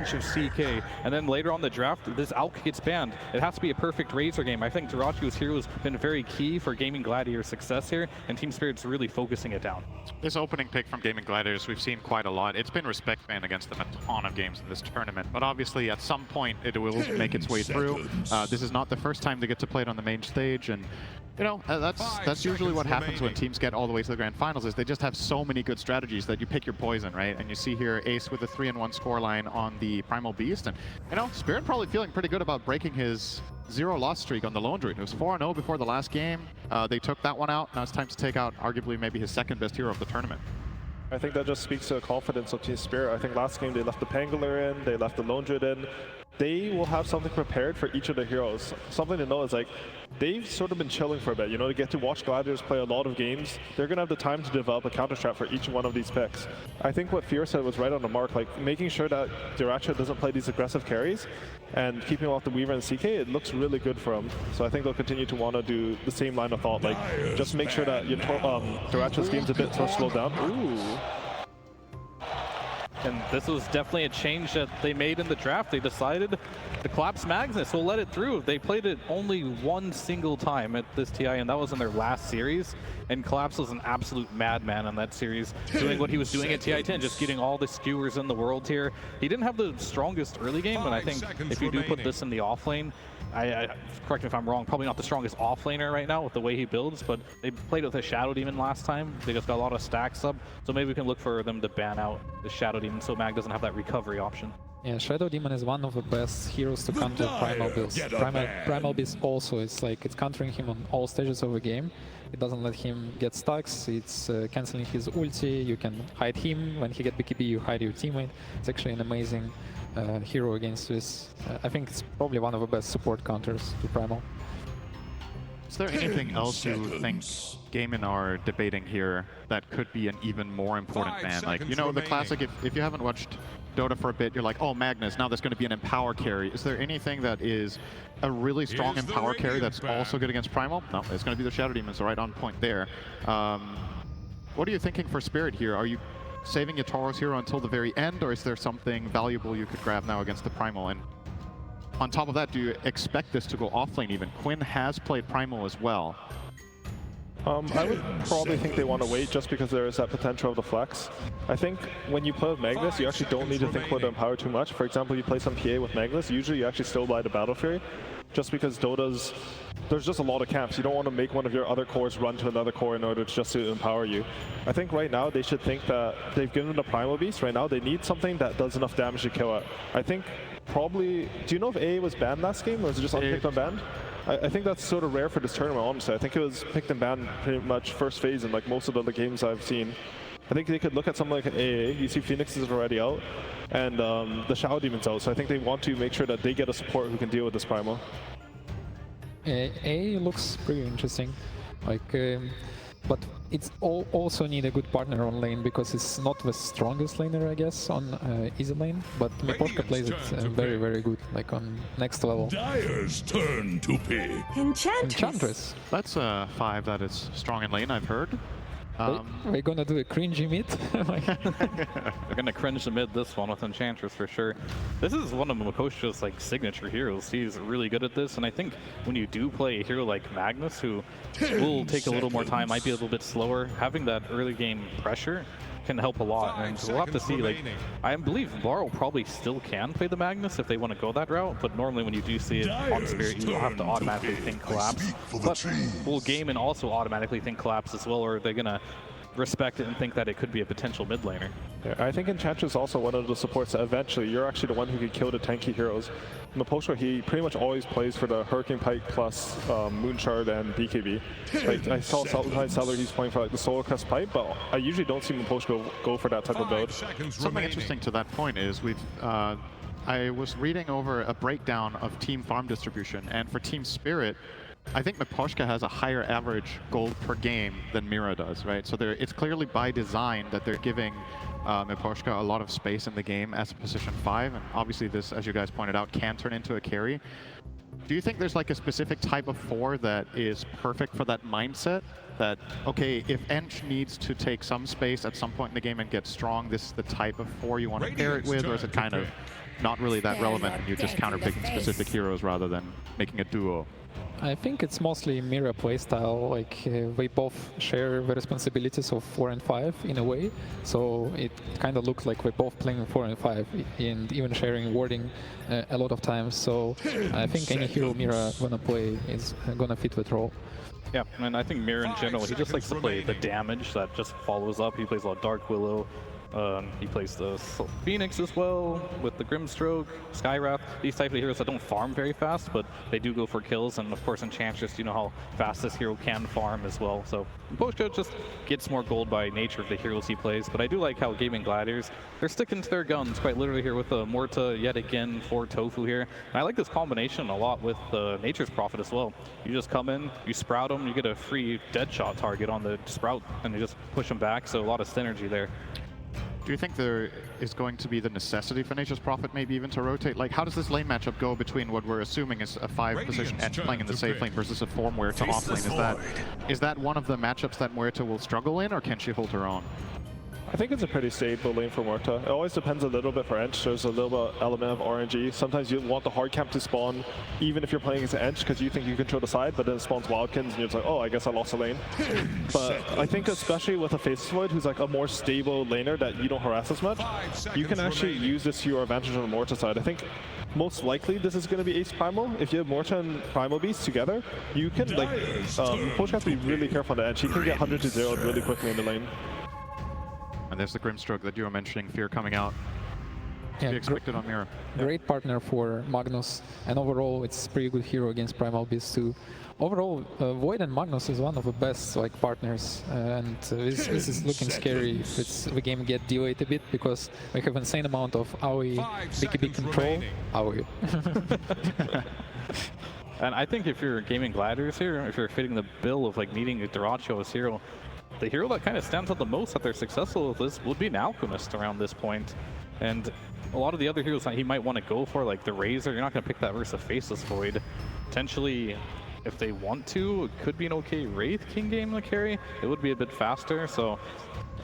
of CK, and then later on the draft, this 𝙈𝘼𝘿𝘼 gets banned. It has to be a perfect Razor game. I think 𝙈𝘀𝘿𝘼's hero has been very key for Gaming Gladiator's success here, and Team Spirit's really focusing it down. This opening pick from Gaming Gladiators, we've seen quite a lot. It's been respect banned against them a ton of games in this tournament, but obviously at some point it will make its way through. This is not the first time they get to play it on the main stage, and you know, that's usually what happens when teams get all the way to the grand finals, is they just have so many good strategies that you pick your poison, right? And you see here Ace with a 3-1 scoreline on the Primal Beast, and you know, Spirit probably feeling pretty good about breaking his 0-loss streak on the Lone Druid. It was 4-0 before the last game. They took that one out. Now it's time to take out arguably maybe his second best hero of the tournament. I think that just speaks to the confidence of Team Spirit. I think last game they left the Pangolin in, they left the Lone Druid in. They will have something prepared for each of their heroes. Something to know is like, they've sort of been chilling for a bit, you know, to get to watch Gladiators play a lot of games. They're going to have the time to develop a counter strat for each one of these picks. I think what Fear said was right on the mark, like making sure that 𝙈𝘀𝘿𝘼 doesn't play these aggressive carries and keeping off the Weaver and CK, it looks really good for him. So I think they'll continue to want to do the same line of thought, like just make sure that 𝙈𝘀𝘼𝘼's game's a bit slowed down. Ooh. And this was definitely a change that they made in the draft. They decided to collapse Magnus. We'll let it through. They played it only one single time at this TI, and that was in their last series. And Collapse was an absolute madman in that series, doing what he was doing at TI10, just getting all the skewers in the world here. He didn't have the strongest early game, but I think if you do put this in the off lane, correct me if I'm wrong, probably not the strongest off laner right now with the way he builds, but they played with a Shadow Demon last time. They just got a lot of stacks up, so maybe we can look for them to ban out the Shadow Demon so Mag doesn't have that recovery option. Yeah, Shadow Demon is one of the best heroes to counter Primal Beast. Primal Beast also, it's countering him on all stages of the game. It doesn't let him get stacks, it's cancelling his ulti, you can hide him, when he gets BKB you hide your teammate. It's actually an amazing hero against this. I think it's probably one of the best support counters to Primal. Is there anything else you think Gaming are debating here that could be an even more important ban? Like, you know, the classic, if you haven't watched Dota for a bit, you're like, oh, Magnus, now there's going to be an Empower carry. Is there anything that is a really strong Empower carry that's also good against Primal? No, it's going to be the Shadow Demon, so right on point there. What are you thinking for Spirit here? Are you saving your Tauros hero until the very end, or is there something valuable you could grab now against the Primal? And on top of that, do you expect this to go offlane even? Quinn has played Primal as well. I would probably think they want to wait just because there is that potential of the flex. I think when you play with Magnus, you actually don't need to think about the Empower too much. For example, you play some PA with Magnus, usually you actually still buy the Battle Fury, just because Dota's, there's just a lot of camps. You don't want to make one of your other cores run to another core in order just to empower you. I think right now they should think that they've given the Primal Beast. Right now they need something that does enough damage to kill it. I think probably, do you know if AA was banned last game, or was it just unpicked unbanned? I think that's sort of rare for this tournament, honestly. I think it was picked and banned pretty much first phase in like most of the other games I've seen. I think they could look at something like an AA. You see Phoenix is already out, and the Shadow Demon's out, so I think they want to make sure that they get a support who can deal with this Primal. AA looks pretty interesting, but it's also need a good partner on lane because it's not the strongest laner, I guess, on easy lane. But 𝘈𝘆𝑘𝑃 plays it very, very good, like on next level. Dire's turn to pick. Enchantress. That's a 5 that is strong in lane, I've heard. We're gonna do a cringy mid. They're gonna cringe the mid this one with Enchantress for sure. This is one of 𝘈𝘆𝑘𝑃's like signature heroes. He's really good at this, and I think when you do play a hero like Magnus, who will take a little more time, might be a little bit slower, having that early game pressure can help a lot. And we'll have to see. Like, I believe Varl probably still can play the Magnus if they want to go that route, but normally when you do see it on Spirit, you will have to automatically think Collapse. But will Gaming also automatically think Collapse as well, or are they gonna respect it and think that it could be a potential mid laner? Yeah, I think Enchantress is also one of the supports that eventually you're actually the one who can kill the tanky heroes. 𝘈𝘆𝑘𝑃, he pretty much always plays for the Hurricane Pike plus Moonshard and BKB. Like, I saw sometimes Seller, he's playing for like the Solar Crest Pipe, but I usually don't see 𝘈𝘆𝑘𝑃 go for that type of build. Something interesting to that point is I was reading over a breakdown of team farm distribution, and for Team Spirit, I think 𝘈𝘆𝑘𝑃 has a higher average gold per game than Mira does, right? So it's clearly by design that they're giving 𝘈𝘆𝑘𝑃 a lot of space in the game as a position 5, and obviously this, as you guys pointed out, can turn into a carry. Do you think there's like a specific type of 4 that is perfect for that mindset? That, okay, if Ench needs to take some space at some point in the game and get strong, this is the type of 4 you want to pair it with, or is it kind of not really that relevant and you just counter-picking specific heroes rather than making a duo? I think it's mostly mirror playstyle. Like we both share the responsibilities of 4 and 5 in a way, so it kind of looks like we're both playing 4 and 5 and even sharing wording a lot of times. So I think any hero Mira gonna play is gonna fit that role. Yeah, and I think Mirror in general, he just likes to play the damage that just follows up. He plays a lot of 𝙈𝘀𝘿𝘼. He plays the Phoenix as well with the Grimstroke, Skywrath, these type of heroes that don't farm very fast, but they do go for kills. And of course, Enchantress, you know how fast this hero can farm as well. So Buddhaya just gets more gold by nature of the heroes he plays. But I do like how Gaming Gladiators, they're sticking to their guns quite literally here with the 𝙈𝘀𝘶 yet again for Tofu here. And I like this combination a lot with the Nature's Prophet as well. You just come in, you sprout them, you get a free deadshot target on the sprout, and you just push them back. So a lot of synergy there. Do you think there is going to be the necessity for Nature's Prophet maybe even to rotate? Like, how does this lane matchup go between what we're assuming is a 5-position edge playing in the safe lane versus a 4 𝙈𝘀𝘶 off lane? Is that one of the matchups that 𝙈𝘀𝘶 will struggle in, or can she hold her own? I think it's a pretty stable lane for 𝙈𝘀𝘶. It always depends a little bit for Ench. There's a little bit element of RNG. Sometimes you want the hard camp to spawn, even if you're playing as an Ench, because you think you control the side, but then it spawns Wildkins, and you're just like, oh, I guess I lost a lane. But I think especially with a Faceless Void, who's like a more stable laner that you don't harass as much, you can actually use this to your advantage on the 𝙈𝘀𝘶 side. I think most likely this is going to be Ace Primal. If you have 𝙈𝘀𝘶 and Primal Beast together, you can, like, Buddhaya has to be really careful on the Ench. He can get 100 to 0 really quickly in the lane. And there's the Grimstroke that you were mentioning, Fear coming out. Yeah, Be expected on Mirror. Great partner for Magnus, and overall it's pretty good hero against Primal Beast too. Overall, Void and Magnus is one of the best partners, and this is looking scary if the game get delayed a bit, because we have insane amount of 𝘼𝑼𝘿 BKB control. 𝘼𝑼𝘿. And I think if you're Gaming Gladiators here, if you're fitting the bill of like needing a 𝙈𝘀𝘶 as hero, the hero that kind of stands out the most that they're successful with this would be an Alchemist around this point. And a lot of the other heroes that he might want to go for, like the Razor, you're not going to pick that versus a Faceless Void. Potentially, if they want to, it could be an okay Wraith King game to carry. It would be a bit faster, so...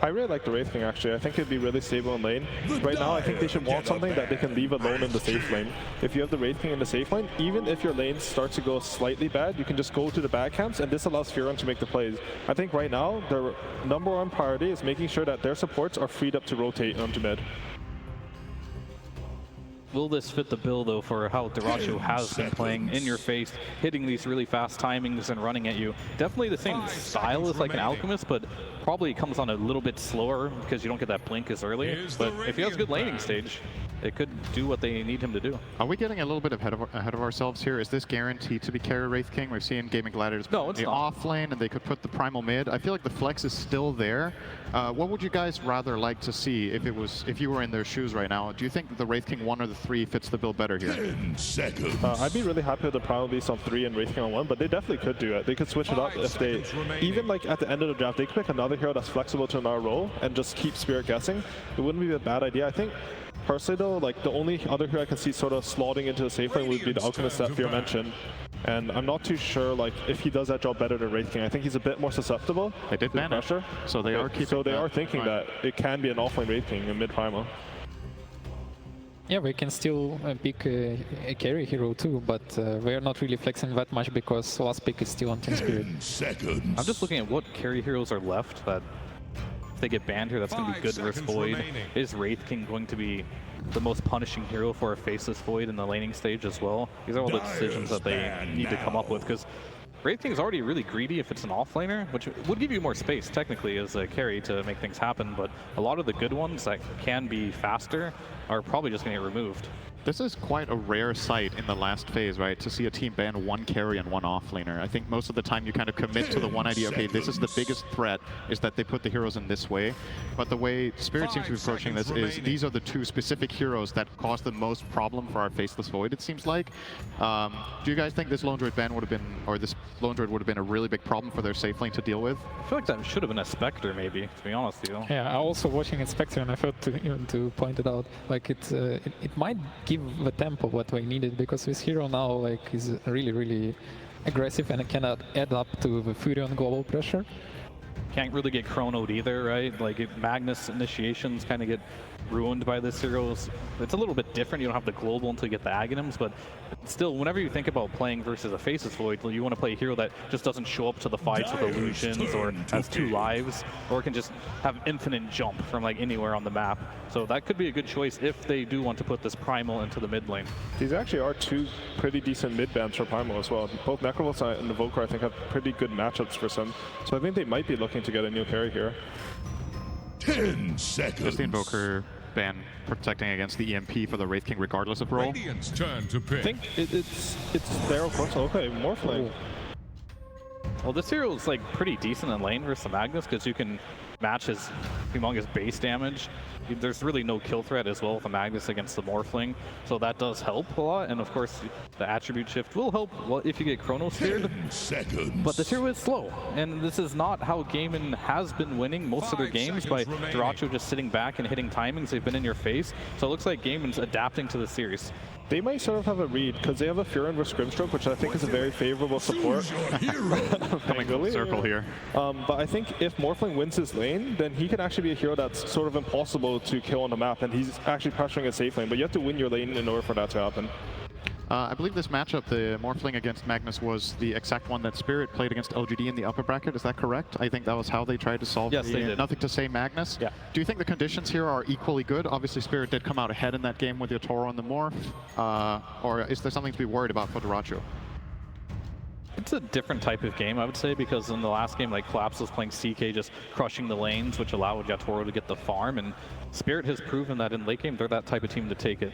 I really like the Wraith King, actually. I think it'd be really stable in lane. Right now, I think they should want something that they can leave alone in the safe lane. If you have the Wraith King in the safe lane, even if your lane starts to go slightly bad, you can just go to the bad camps, and this allows Fearon to make the plays. I think right now, their #1 priority is making sure that their supports are freed up to rotate onto mid. Will this fit the bill, though, for how 𝙈𝘀𝘶 has been playing in your face, hitting these really fast timings and running at you? Definitely the same style as like an Alchemist, but probably comes on a little bit slower because you don't get that blink as early. But if he has a good laning stage, it could do what they need him to do. Are we getting a little bit ahead of ourselves here? Is this guaranteed to be carry Wraith King? We've seen Gaming Gladiators the off lane, and they could put the Primal mid. I feel like the flex is still there. What would you guys rather like to see if you were in their shoes right now? Do you think the Wraith King 1 or the 3 fits the bill better here? 10 seconds. I'd be really happy with the Primal Beast on 3 and Wraith King on 1, but they definitely could do it. They could switch it up if they, even like at the end of the draft, they could pick another hero that's flexible to another role and just keep Spirit guessing. It wouldn't be a bad idea. I think personally though, like the only other hero I can see sort of slotting into the safe lane would be the Alchemist that Fear mentioned. And I'm not too sure like if he does that job better than Wraith King. I think he's a bit more susceptible to pressure. So they are keeping. So they are thinking that it can be an offlane Wraith King in mid primal. Yeah, we can still pick a carry hero too, but we are not really flexing that much because last pick is still on Team Spirit. 10 seconds. I'm just looking at what carry heroes are left that if they get banned here, that's going to be good versus Void. Is Wraith King going to be the most punishing hero for a Faceless Void in the laning stage as well? These are all the decisions that they need to come up with, because Wraith King is already really greedy if it's an offlaner, which would give you more space technically as a carry to make things happen, but a lot of the good ones that can be faster are probably just going to get removed. This is quite a rare sight in the last phase, right? To see a team ban 1 carry and 1 offlaner. I think most of the time you kind of commit to the one idea, okay, this is the biggest threat, is that they put the heroes in this way. But the way Spirit seems to be approaching this is these are the 2 specific heroes that cause the most problem for our Faceless Void, it seems like. Do you guys think this Lone Druid ban would have been, or this Lone Druid would have been a really big problem for their safe lane to deal with? I feel like that should have been a Spectre maybe, to be honest with you. Yeah, I also watching a Spectre and I felt to point it out, like it might give the tempo what we needed, because this hero now like is really aggressive and it cannot add up to the Furion global pressure. can't really get chronoed either, right? Like Magnus initiations kind of get ruined by this hero. It's a little bit different. You don't have the global until you get the Aghanim's, but still, whenever you think about playing versus a Faceless Void, you want to play a hero that just doesn't show up to the fights with illusions or has 2 lives, or can just have infinite jump from like anywhere on the map. So that could be a good choice if they do want to put this Primal into the mid lane. These actually are 2 pretty decent mid bans for Primal as well. Both Necrovolts and Evoker, I think, have pretty good matchups for Sim. So I think they might be looking to get a new carry here. 10 seconds. Just the Invoker ban protecting against the EMP for the Wraith King regardless of role. Radiant's turn to pick. I think it's there, of course. Okay, Morphling. Well, this hero is like pretty decent in lane versus the Magnus because you can match his humongous base damage. There's really no kill threat as well with the Magnus against the Morphling, so that does help a lot. And of course, the attribute shift will help if you get Chronosphered. 10 seconds. But this hero is slow, and this is not how Gaimin has been winning most of their games, by 𝙈𝘀𝘿𝘆 just sitting back and hitting timings. They've been in your face, so it looks like Gaimin's adapting to the series. They might sort of have a read because they have a Furin with Scrimstroke, which I think is a very favorable support. Coming full circle here. But I think if Morphling wins his lane, then he can actually be a hero that's sort of impossible to kill on the map, and he's actually pressuring a safe lane. But you have to win your lane in order for that to happen. I believe this matchup, the Morphling against Magnus, was the exact one that Spirit played against LGD in the upper bracket. Is that correct? I think that was how they tried to solve Yes, they did. Nothing to say Magnus. Yeah. Do you think the conditions here are equally good? Obviously, Spirit did come out ahead in that game with your Toro and the Morph. Or is there something to be worried about for 𝙈𝘀𝘆? It's a different type of game, I would say, because in the last game, like Collapse was playing CK, just crushing the lanes, which allowed Yatoro to get the farm, and Spirit has proven that in late game, they're that type of team to take it.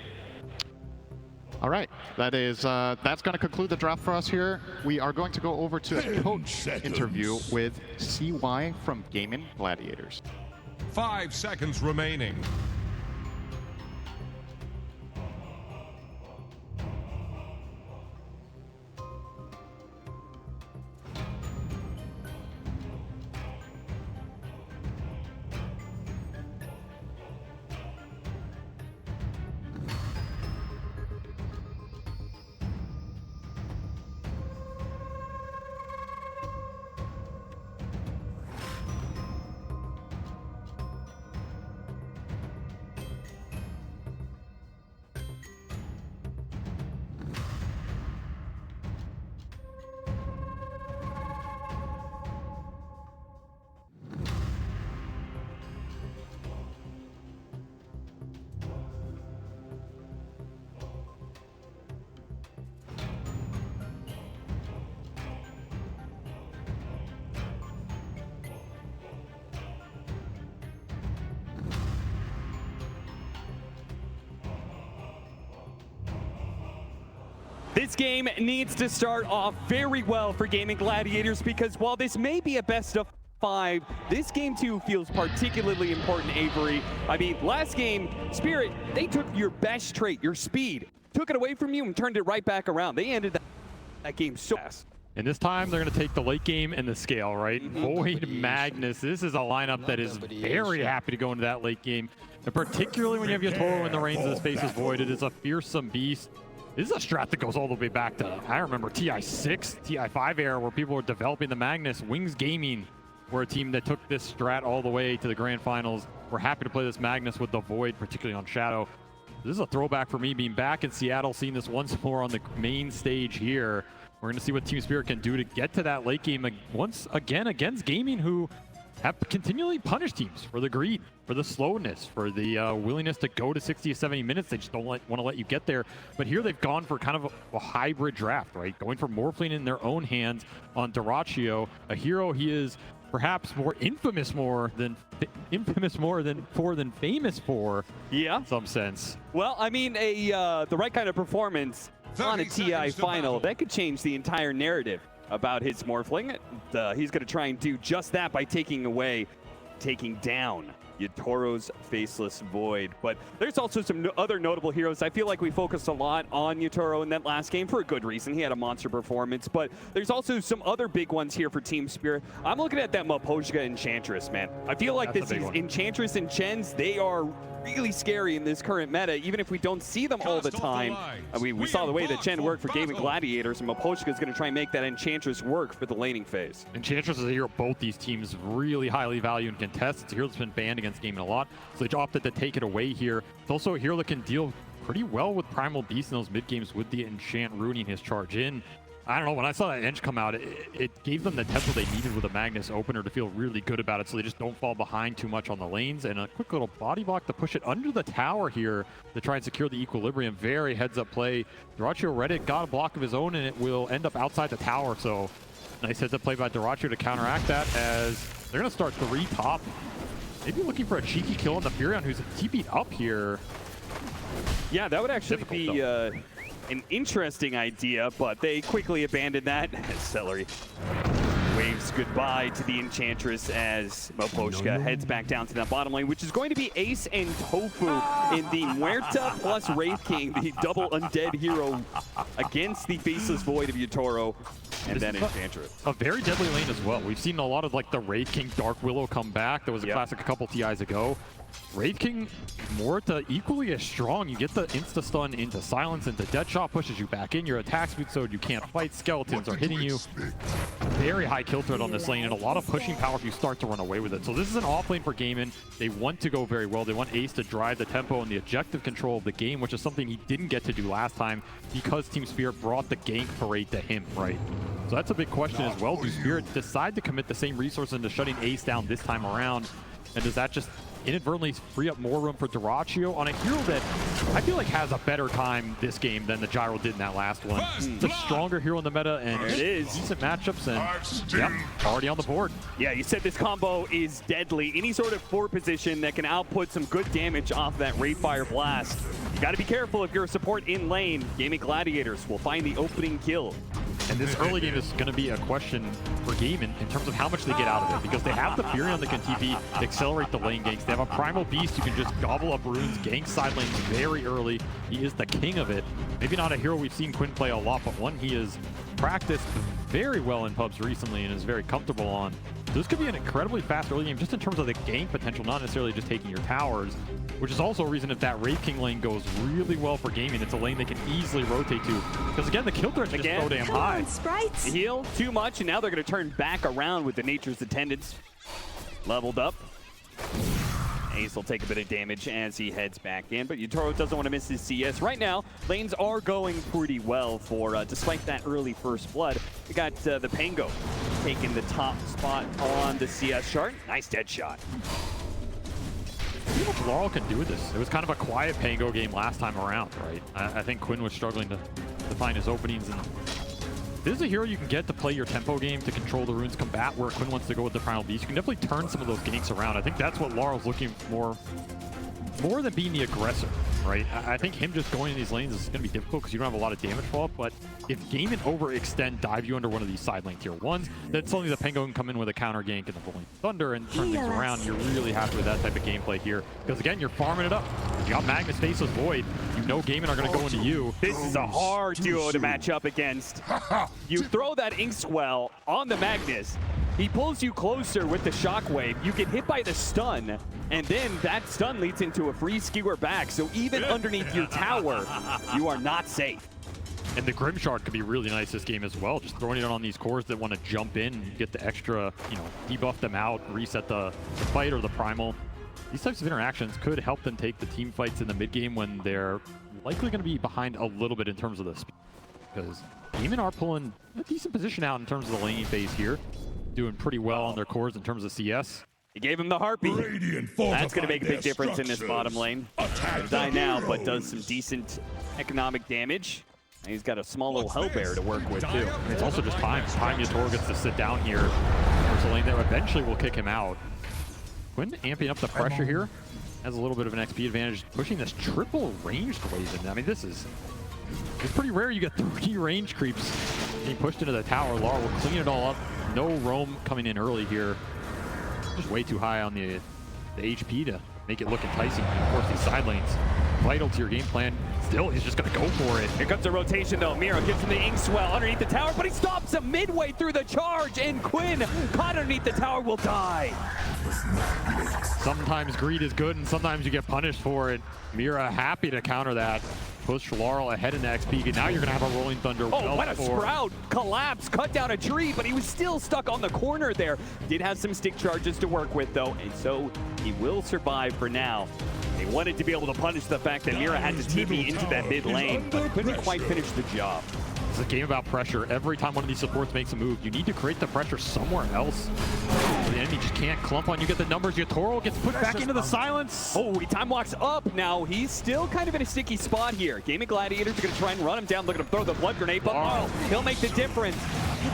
All right, that's going to conclude the draft for us here. We are going to go over to a coach interview with CY from Gaming Gladiators. 5 seconds remaining. This game needs to start off very well for Gaming Gladiators, because while this may be a best of 5, this game too feels particularly important, Avery. I mean, last game, Spirit, they took your best trait, your speed, took it away from you and turned it right back around. They ended that game so fast. And this time, they're going to take the late game and the scale, right? Void, Magnus. This is a lineup that is very happy to go into that late game. And particularly when you have Yatoro in the reins of the Faceless Void, it is a fearsome beast. This is a strat that goes all the way back to, I remember, TI6, TI5 era, where people were developing the Magnus. Wings Gaming were a team that took this strat all the way to the grand finals. We're happy to play this Magnus with the Void, particularly on Shadow. This is a throwback for me, being back in Seattle, seeing this once more on the main stage here. We're going to see what Team Spirit can do to get to that late game once again against Gaming, who have continually punished teams for the greed, for the slowness, for the willingness to go to 60 to 70 minutes. They just don't want to let you get there. But here they've gone for kind of a hybrid draft, right? Going for Morphling in their own hands on 𝙈𝘀𝘆, a hero he is perhaps more famous for, yeah, in some sense. Well, I mean, the right kind of performance on a TI final, that could change the entire narrative about his Morphling. He's going to try and do just that by taking down Yatoro's Faceless Void. But there's also some other notable heroes. I feel like we focused a lot on Yatoro in that last game for a good reason. He had a monster performance, but there's also some other big ones here for Team Spirit. I'm looking at that Buddhaya Enchantress, man. I feel like this is Enchantress and Chens, they are really scary in this current meta, even if we don't see them all the time. I mean, we saw the way that Chen worked for Gaming Gladiators, and Miposhka is going to try and make that Enchantress work for the laning phase. Enchantress is a hero both these teams really highly value and contest. It's a hero that's been banned against Gaming a lot, so they opted to take it away here. It's also a hero that can deal pretty well with Primal Beast in those mid games with the Enchant ruining his charge in. I don't know, when I saw that Ench come out, it gave them the tempo they needed with a Magnus opener to feel really good about it, so they just don't fall behind too much on the lanes. And a quick little body block to push it under the tower here to try and secure the equilibrium. Very heads-up play. 𝙈𝘀𝘿𝘼 read it, got a block of his own, and it will end up outside the tower. So nice heads-up play by 𝙈𝘀𝘼 to counteract that, as they're going to start 3 top. Maybe looking for a cheeky kill on the Furion, who's TP'd up here. Yeah, that would actually be an interesting idea, but they quickly abandoned that as Celery waves goodbye to the Enchantress as Miposhka heads back down to that bottom lane, which is going to be Ace and Tofu in the Muerta plus Wraith King, the double undead hero against the Faceless Void of Yatoro and then Enchantress. A very deadly lane as well. We've seen a lot of like the Wraith King Dark Willow come back. That was a classic a couple TIs ago. Wraith King, Muerta equally as strong. You get the insta-stun into silence, into Deadshot, pushes you back in. Your attack speed so you can't fight. Skeletons are hitting you. Very high kill threat on this lane, and a lot of pushing power if you start to run away with it. So this is an off lane for Gaimin. They want to go very well. They want Ace to drive the tempo and the objective control of the game, which is something he didn't get to do last time because Team Spirit brought the gank parade to him, right? So that's a big question as well. Do Spirit decide to commit the same resources into shutting Ace down this time around? And does that just inadvertently free up more room for 𝙈𝘀𝘿𝘼 on a hero that I feel like has a better time this game than the Gyro did in that last one? It's a stronger hero in the meta, and it is decent matchups, and yeah, already on the board. Yeah, you said this combo is deadly. Any sort of forward position that can output some good damage off that Wraithfire Blast. You got to be careful if you're a support in lane. Gaming Gladiators will find the opening kill. And this early game is going to be a question for Gaimin in terms of how much they get out of it, because they have the Furion that can TP, accelerate the lane ganks. They have a Primal Beast who can just gobble up runes, gank side lanes very early. He is the king of it. Maybe not a hero we've seen Quinn play a lot, but one he has practiced very well in pubs recently and is very comfortable on. So this could be an incredibly fast early game just in terms of the gank potential, not necessarily just taking your towers, which is also a reason if that Wraith King lane goes really well for Gaimin, it's a lane they can easily rotate to. Because again, the kill threat's just so damn high. Heal too much, and now they're going to turn back around with the Nature's Attendants leveled up. Ace will take a bit of damage as he heads back in, but Yatoro doesn't want to miss his CS. Right now, lanes are going pretty well for, despite that early first blood. We got the Pango taking the top spot on the CS chart. Nice dead shot. See what Laurel can do with this. It was kind of a quiet Pango game last time around, right? I think Quinn was struggling to find his openings, and this is a hero you can get to play your tempo game, to control the runes combat, where Quinn wants to go with the Primal Beast. You can definitely turn some of those ganks around. I think that's what Laurel's looking for, more than being the aggressor, right? I think him just going in these lanes is going to be difficult because you don't have a lot of damage fall up, but if Gaimin overextend, dive you under one of these side lane tier 1s, then suddenly the Pango can come in with a counter gank and the Rolling Thunder and turn things around. You're really happy with that type of gameplay here, because again, you're farming it up. You got Magnus, Faceless Void. You know Gaimin are going to go into you. This is a hard duo to match up against. You throw that Inkswell on the Magnus. He pulls you closer with the Shockwave. You get hit by the stun, and then that stun leads into a free skewer back. So even underneath your tower, you are not safe. And the Grimshard could be really nice this game as well. Just throwing it on these cores that want to jump in and get the extra, you know, debuff them out, reset the fight or the primal. These types of interactions could help them take the team fights in the mid game when they're likely going to be behind a little bit in terms of the speed. Because Gaimin are pulling a decent position out in terms of the laning phase here. Doing pretty well on their cores in terms of CS. He gave him the Harpy. That's going to make a big difference in this bottom lane. Die now, but does some decent economic damage. And he's got a small little Hellbear to work with, too. It's also just time. Yatoro gets to sit down here. There's a lane that eventually will kick him out. Quinn amping up the pressure here. Has a little bit of an XP advantage, pushing this triple ranged wave in. I mean, it's pretty rare you get 3 range creeps being pushed into the tower. Lara will clean it all up. No roam coming in early here. Just way too high on the HP to make it look enticing. And of course, these side lanes, vital to your game plan. still, he's just going to go for it. Here comes the rotation, though. Mira gives him the ink swell underneath the tower, but he stops him midway through the charge, and Quinn, caught underneath the tower, will die. Sometimes greed is good, and sometimes you get punished for it. Mira happy to counter that. Push 𝙈𝘼 ahead in the XP, and now you're going to have a Rolling Thunder. Oh, what a sprout! Collapse, cut down a tree, but he was still stuck on the corner there. Did have some stick charges to work with, though, and so he will survive for now. They wanted to be able to punish the fact that Mira had to TP into that mid lane, but couldn't quite finish the job. It's a game about pressure. Every time one of these supports makes a move, you need to create the pressure somewhere else. The enemy just can't clump on you. Get the numbers. 𝙈𝘼𝘼 gets put back into the silence. Oh, he time walks up now. He's still kind of in a sticky spot here. Gaming Gladiators are going to try and run him down. They're going to throw the blood grenade, but 𝙈𝘼, he'll make the difference.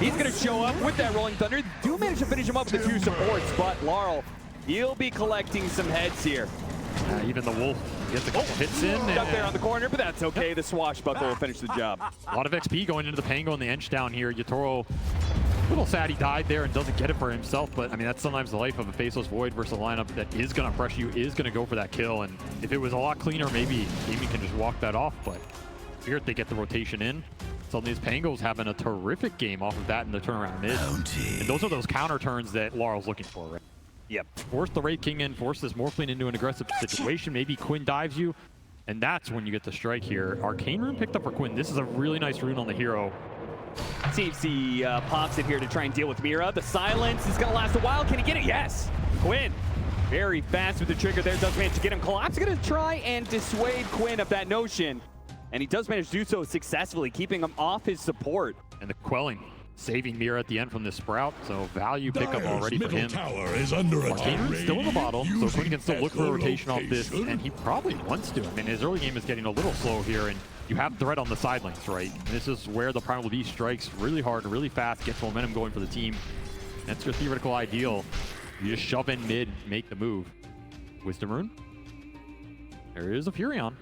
He's going to show up with that Rolling Thunder. Do manage to finish him up with the 2 supports, but 𝙈𝘼, he'll be collecting some heads here. Even the Wolf gets a couple hits in. Stuck there on the corner, but that's okay. The Swashbuckle will finish the job. A lot of XP going into the Pango and the Ench down here. 𝙈𝘼, a little sad he died there and doesn't get it for himself, but I mean, that's sometimes the life of a Faceless Void versus a lineup that is going to press you, is going to go for that kill. And if it was a lot cleaner, maybe Gaming can just walk that off, but here they get the rotation in. Suddenly this Pango's having a terrific game off of that in the turnaround mid. And those are those counter turns that 𝙈𝘼's looking for, right? Yep. Force the Wraith King in, force this Morphling into an aggressive situation. Maybe Quinn dives you, and that's when you get the strike here. Arcane Rune picked up for Quinn. This is a really nice rune on the hero. See if he pops it here to try and deal with Mira. The silence is going to last a while. Can he get it? Yes. Quinn, very fast with the trigger there. Does manage to get him. Collapse going to try and dissuade Quinn of that notion. And he does manage to do so successfully, keeping him off his support. And the quelling, saving Mira at the end from this sprout, so value pickup already for him. Tower is under Arcane Rune's still in the bottle, so Quinn can still look for a rotation off this, and he probably wants to. I mean, his early game is getting a little slow here, and you have Threat on the sidelines, right? And this is where the Primal Beast strikes really hard, really fast, gets momentum going for the team. That's your theoretical ideal. You just shove in mid, make the move. Wisdom Rune. There is a Furion.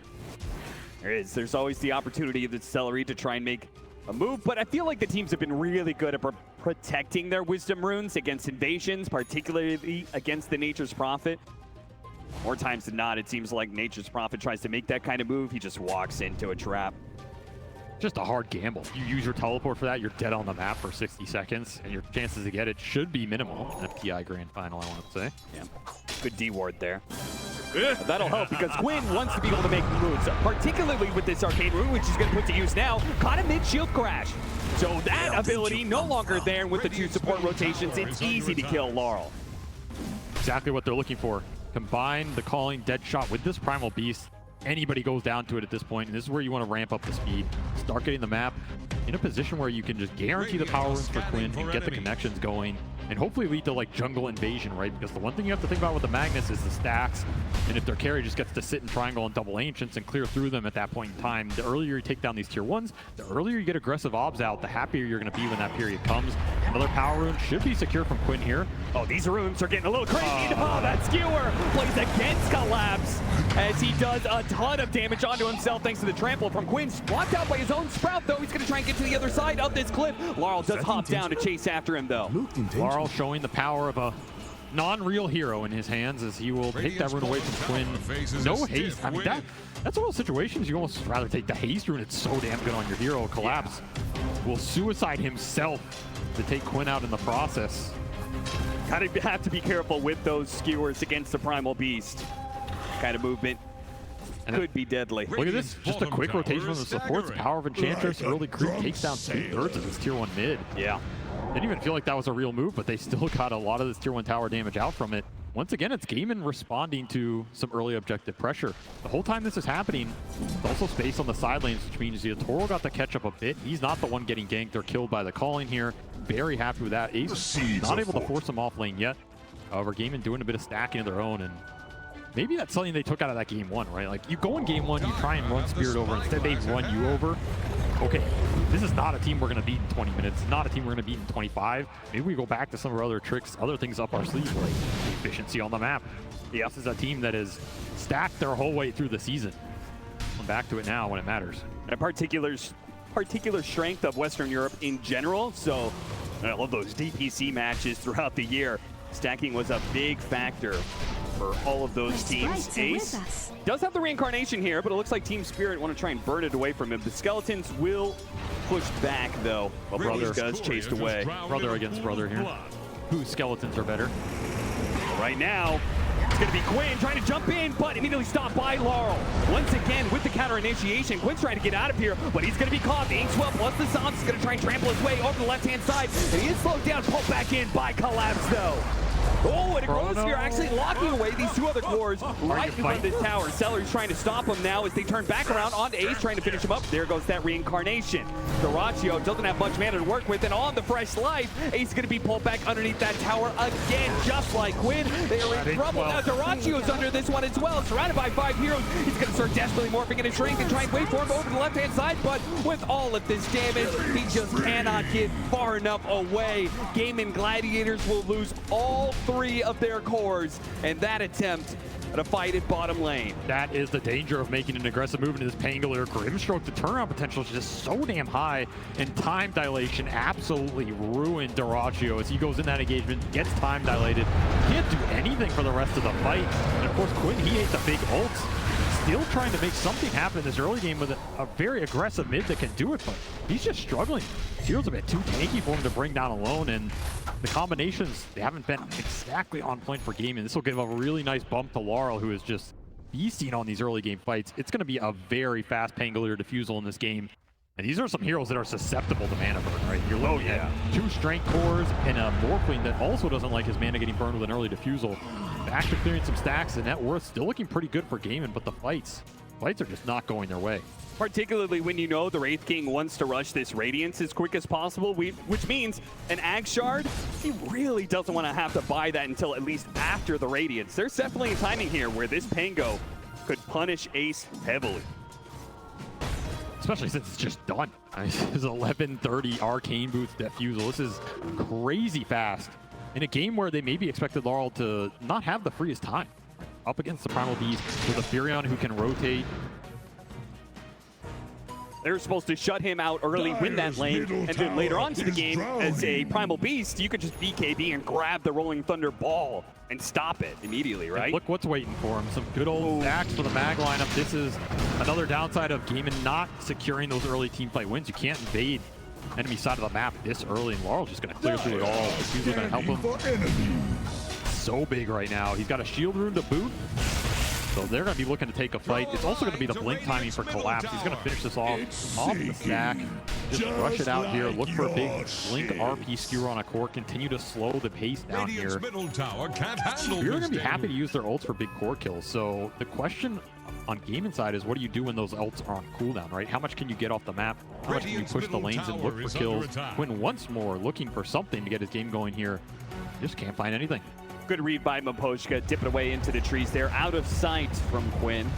There is. There's always the opportunity of the 𝙈𝘼 to try and make a move, but I feel like the teams have been really good at protecting their Wisdom Runes against invasions, particularly against the Nature's Prophet. More times than not, it seems like Nature's Prophet tries to make that kind of move. He just walks into a trap. Just a hard gamble. You use your teleport for that, you're dead on the map for 60 seconds, and your chances to get it should be minimal in a TI Grand Final, I want to say. Yeah, good D ward there. That'll help because Quinn wants to be able to make moves, particularly with this Arcane Rune, which he's going to put to use now. Caught a mid-shield crash. So that ability no longer there, and with the 2 support rotations, it's easy to kill 𝙈𝘼. Exactly what they're looking for. Combine the calling dead shot with this Primal Beast. Anybody goes down to it at this point, and this is where you want to ramp up the speed. Start getting the map in a position where you can just guarantee the power runes for Quinn and get the connections going, and hopefully lead to like jungle invasion, right? Because the one thing you have to think about with the Magnus is the stacks, and if their carry just gets to sit in triangle and double ancients and clear through them at that point in time, the earlier you take down these tier 1s, the earlier you get aggressive obs out, the happier you're going to be when that period comes. Another power rune should be secure from Quinn here. Oh, these runes are getting a little crazy. Oh, that skewer plays against Collapse as he does a ton of damage onto himself thanks to the trample from Quinn. Blocked out by his own sprout, though. He's going to try and get to the other side of this cliff. 𝙈𝘼 does hop down to chase after him, though. 𝙈𝘼 showing the power of a non-real hero in his hands as he will take that rune away from Quinn. No haste. I mean, that's one of those situations you almost rather take the haste rune. It's so damn good on your hero. Collapse will suicide himself to take Quinn out in the process. Kind of have to be careful with those skewers against the Primal Beast. Kind of movement could be deadly. Look at this, just a quick rotation from the supports. Power of Enchantress, early creep takes down 2/3 of this tier 1 mid. Yeah. Didn't even feel like that was a real move, but they still got a lot of this tier 1 tower damage out from it. Once again, it's Gaimin responding to some early objective pressure. The whole time this is happening, there's also space on the side lanes, which means 𝙈𝘼 got to catch up a bit. He's not the one getting ganked or killed by the calling here. Very happy with that. Ace not able to force him off lane yet. However, Gaimin doing a bit of stacking of their own, and maybe that's something they took out of that game 1, right? Like, you go in game 1, you try and run Spirit over. Instead, they run you over. Okay, this is not a team we're going to beat in 20 minutes. Not a team we're going to beat in 25. Maybe we go back to some of our other tricks, other things up our sleeve, like efficiency on the map. Yeah, this is a team that is stacked their whole way through the season. I'm back to it now when it matters. A particular strength of Western Europe in general. So I love those DPC matches throughout the year. Stacking was a big factor. for all of those teams. Ace does have the reincarnation here, but it looks like Team Spirit want to try and burn it away from him. The Skeletons will push back, though, while Brother does chased away. Brother against brother here. Whose skeletons are better? Right now, it's going to be Quinn trying to jump in, but immediately stopped by Laurel. Once again, with the counter initiation, Quinn's trying to get out of here, but he's going to be caught. The Ink12 plus the Psalms is going to try and trample his way over the left-hand side, and he is slowed down, pulled back in by Collapse, though. Oh, and a Growth Sphere actually locking away these two other cores right in front of this tower. Seller's trying to stop him now as they turn back around onto Ace, trying to finish him up. There goes that reincarnation. 𝙈𝘼𝘄 doesn't have much mana to work with, and on the fresh life, Ace is going to be pulled back underneath that tower again, just like Quinn. They are in trouble. Now 𝙈𝘼𝘄 is under this one as well, surrounded by 5 heroes. He's going to start desperately morphing into Shrink and try and wait for him over to the left-hand side, but with all of this damage, he just cannot get far enough away. Game Gladiators will lose all 3 of their cores, and that attempt at a fight at bottom lane. That is the danger of making an aggressive move into this Pangolier. Grimstroke, the turnaround potential is just so damn high, and time dilation absolutely ruined 𝙈𝘼𝘄 as he goes in that engagement, gets time dilated, can't do anything for the rest of the fight. And of course, Quinn, he ate the big ults. Still trying to make something happen in this early game with a very aggressive mid that can do it, but he's just struggling. Feels a bit too tanky for him to bring down alone, and the combinations, they haven't been exactly on point for gaming. This will give a really nice bump to Laurel, who is just beasting on these early game fights. It's going to be a very fast Pangolier defusal in this game. And these are some heroes that are susceptible to mana burn, right? You're looking at 2 strength cores and a Morphling that also doesn't like his mana getting burned with an early defusal. Back to clearing some stacks, and net worth still looking pretty good for gaming, but the fights are just not going their way. Particularly when you know the Wraith King wants to rush this Radiance as quick as possible, which means an Ag Shard, he really doesn't want to have to buy that until at least after the Radiance. There's definitely a timing here where this Pango could punish Ace heavily. Especially since it's just done. This is 11:30 Arcane Boots Defusal. This is crazy fast in a game where they maybe expected Laurel to not have the freest time. Up against the Primal Beast with a Furion who can rotate. They're supposed to shut him out early, win that lane, and then later on to the game, as a Primal Beast, you can just BKB and grab the Rolling Thunder ball and stop it immediately, right? And look what's waiting for him. Some good old stacks for the mag lineup. This is another downside of gaming not securing those early team fight wins. You can't invade enemy side of the map this early, and Laurel's just going to clear through it all. He's going to help him. So big right now. He's got a shield rune to boot. So they're going to be looking to take a fight. It's also going to be the blink timing for Collapse. He's going to finish this off the stack. Just rush it out here. Look for a big blink RP skewer on a core. Continue to slow the pace down here. You're going to be happy to use their ults for big core kills. So the question on gaming side is, what do you do when those ults are on cooldown, right? How much can you get off the map? How much can you push the lanes and look for kills? Quinn once more looking for something to get his game going here. Just can't find anything. Good read by 𝙈𝘆𝘄, dipping away into the trees there, out of sight from Quinn.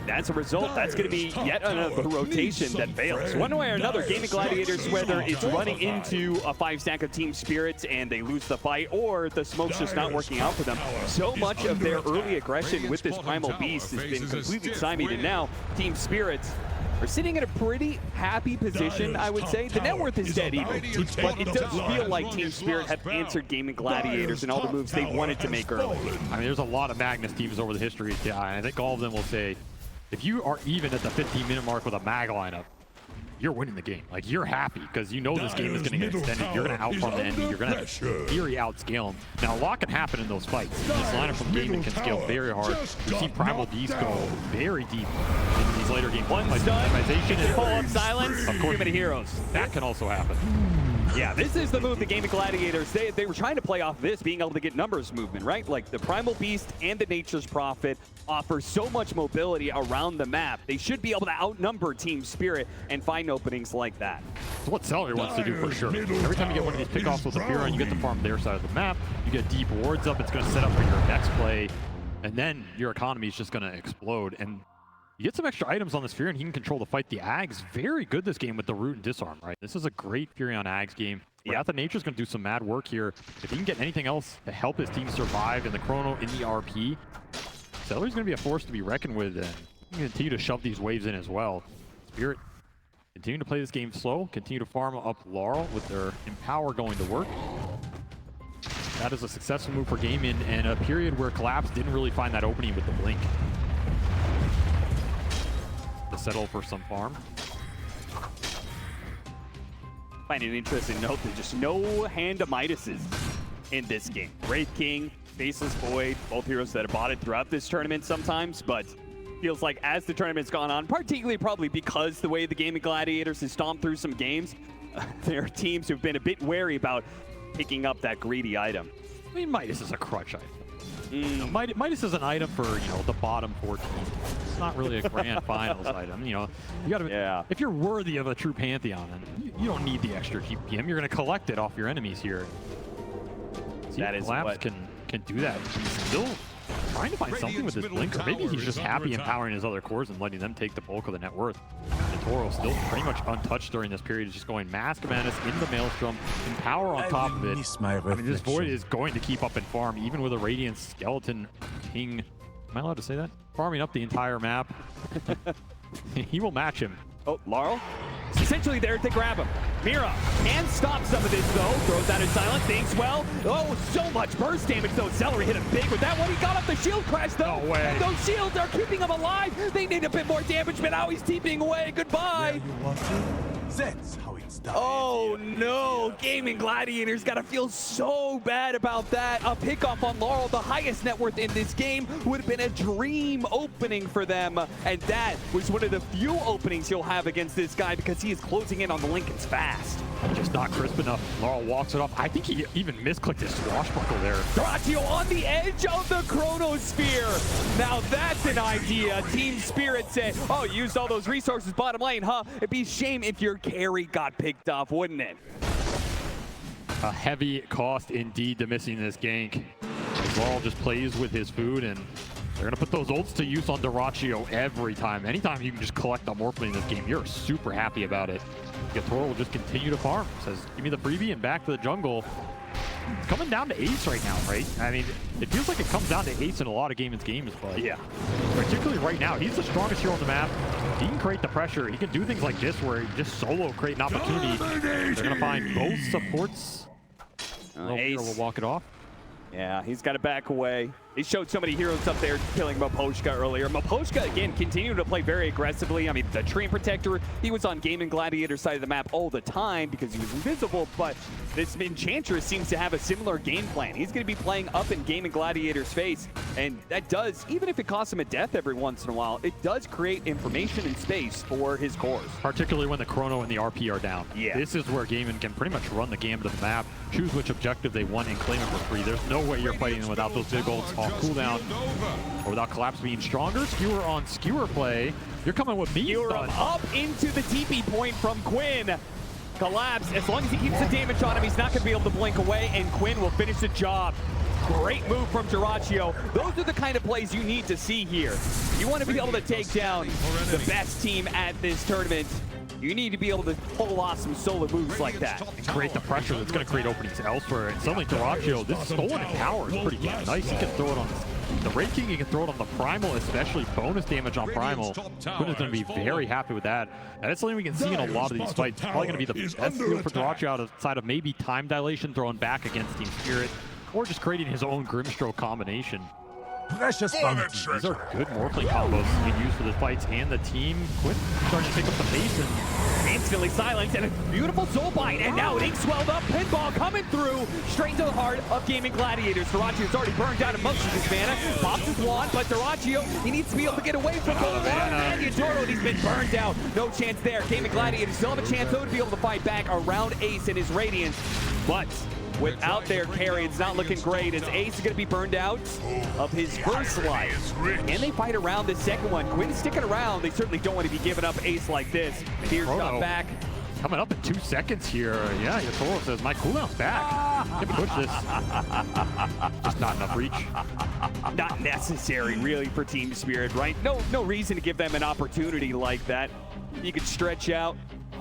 As a result, that's going to be yet another rotation that fails. One way or another, Gaming Gladiators, whether it's running into a 5-stack of Team Spirits and they lose the fight, or the smoke's just not working out for them, so much of their early aggression with this Primal Beast has been completely stymied, and now Team Spirits are sitting in a pretty happy position, I would say. The net worth is dead even, but it does feel like Team Spirit have answered Gaming Gladiators and all the moves they wanted to make early. I mean, there's a lot of Magnus teams over the history of TI, and I think all of them will say, if you are even at the 15-minute mark with a mag lineup, you're winning the game. Like, you're happy because you know this game is going to get extended. You're going to outrun the enemy. You're going to, in theory, outscale them. Now, a lot can happen in those fights. This lineup from gaming can scale very hard. We've seen Primal Beast go very deep in these later games. One stun, pull-up silence, of course, many heroes. That can also happen. Yeah, this is the move the Gaming Gladiators, they were trying to play off this, being able to get numbers movement, right? Like the Primal Beast and the Nature's Prophet offer so much mobility around the map. They should be able to outnumber Team Spirit and find openings like that. It's what Celery wants to do for sure. Every time you get one of these pickoffs with a Furion, you get to farm their side of the map, you get deep wards up, it's going to set up for your next play, and then your economy is just going to explode. And you get some extra items on this Furion, he can control the fight. The Ag's very good this game with the root and disarm, right? This is a great Furion Ag's game. Yeah, the Nature's going to do some mad work here. If he can get anything else to help his team survive in the Chrono, in the RP, Celery's going to be a force to be reckoned with, and continue to shove these waves in as well. Spirit continue to play this game slow, continue to farm up Laurel with their Empower going to work. That is a successful move for Game in a period where Collapse didn't really find that opening with the blink. To settle for some farm. Find an interesting note, there's just no hand of Midases in this game. Wraith King, Faceless Void, both heroes that have bought it throughout this tournament sometimes, but feels like as the tournament's gone on, particularly probably because the way the game of Gladiators has stomped through some games, there are teams who've been a bit wary about picking up that greedy item. I mean, Midas is a crutch item. You know, Midas is an item for, you know, the bottom 14. It's not really a grand finals item. You know, you gotta, if you're worthy of a true Pantheon, then you don't need the extra TPM. You're gonna collect it off your enemies here. See, that is Collapse can do that. He's still trying to find something with his blink, or maybe he's just happy empowering his other cores and letting them take the bulk of the net worth. And Toro still pretty much untouched during this period, just going Mask of Madness in the Maelstrom, Empower on top of it. I mean, this Void is going to keep up in farm, even with a Radiant Skeleton King. Am I allowed to say that? Farming up the entire map. He will match him. Oh, Laurel? It's essentially there to grab him. Mira can stop some of this, though. Throws out his silence, thinks well. Oh, so much burst damage, though. Celery hit him big with that one. He got off the shield crash, though. No way. And those shields are keeping him alive. They need a bit more damage, but now he's TPing away. Goodbye. That's how it's done. Oh, no. Gaming Gladiators got to feel so bad about that. A pickoff on Laurel, the highest net worth in this game, would have been a dream opening for them. And that was one of the few openings you'll have against this guy because he is closing in on the Lincolns fast. Just not crisp enough. Laurel walks it off. I think he even misclicked his swashbuckle there. 𝙈𝘀𝘿 on the edge of the Chronosphere. Now that's an idea. Team Spirit said, oh, you used all those resources bottom lane, huh? It'd be a shame if your carry got picked off, wouldn't it? A heavy cost indeed to missing this gank. Laurel just plays with his food, and they're going to put those ults to use on 𝙈𝘀𝘿 every time. Anytime you can just collect a Morphling in this game, you're super happy about it. Toro will just continue to farm. Says, give me the freebie and back to the jungle. It's coming down to Ace right now, right? I mean, it feels like it comes down to Ace in a lot of games, but yeah, particularly right now, he's the strongest hero on the map. He can create the pressure. He can do things like this where he just solo create an opportunity. They're going to find both supports. Ace will walk it off. Yeah, he's got to back away. He showed so many heroes up there killing 𝑚apochka earlier. 𝑚apochka, again, continued to play very aggressively. I mean, the Treant Protector, he was on Game and Gladiator side of the map all the time because he was invisible, but this Enchantress seems to have a similar game plan. He's going to be playing up in Game and Gladiator's face, and that does, even if it costs him a death every once in a while, it does create information and space for his cores. Particularly when the Chrono and the RP are down. Yeah. This is where Game can pretty much run the gambit of the map, choose which objective they want, and claim it for free. There's no way you're fighting without those big ults off cooldown, or without Collapse being stronger. Skewer on Skewer play. You're coming with me. Skewer up into the TP point from Quinn. Collapse, as long as he keeps the damage on him, he's not going to be able to blink away, and Quinn will finish the job. Great move from 𝙈𝘀𝘿. Those are the kind of plays you need to see here. You want to be able to take down the best team at this tournament. You need to be able to pull off some solo moves like that. And create the pressure that's going to create openings elsewhere. And suddenly 𝙈𝘀𝘿, this stolen power is pretty damn nice. He can throw it on the Wraith King, he can throw it on the Primal, especially bonus damage on Primal. Quinn is going to be very happy with that. And that's something we can see in a lot of these fights. It's probably going to be the best deal for 𝙈𝘀𝘿 outside of maybe time dilation thrown back against Team Spirit, or just creating his own Grimstroke combination. Precious bounty. These are good Morphling combos being used for the fights, and the team Quinn starting to pick up the pace and instantly silenced, and a beautiful soul bite, and now it swelled up. Pinball coming through straight to the heart of Gaming Gladiators. 𝙈𝘀𝘿's already burned out most of his mana. Pops his wand, but 𝙈𝘀𝘿, he needs to be able to get away from both and 𝙈𝘀𝘿, he's been burned out. No chance there. Gaming Gladiators still have a chance though to be able to fight back around Ace and his Radiance, but without their carry, it's not looking great as Ace is going to be burned out of his first life. And they fight around the second one. Quinn's sticking around. They certainly don't want to be giving up Ace like this. Here's got back. Coming up in 2 seconds here. Yeah, 𝙈𝘀𝘿 says, my cooldown's back. Can push this. Just not enough reach. Not necessary, really, for Team Spirit, right? No reason to give them an opportunity like that. You could stretch out,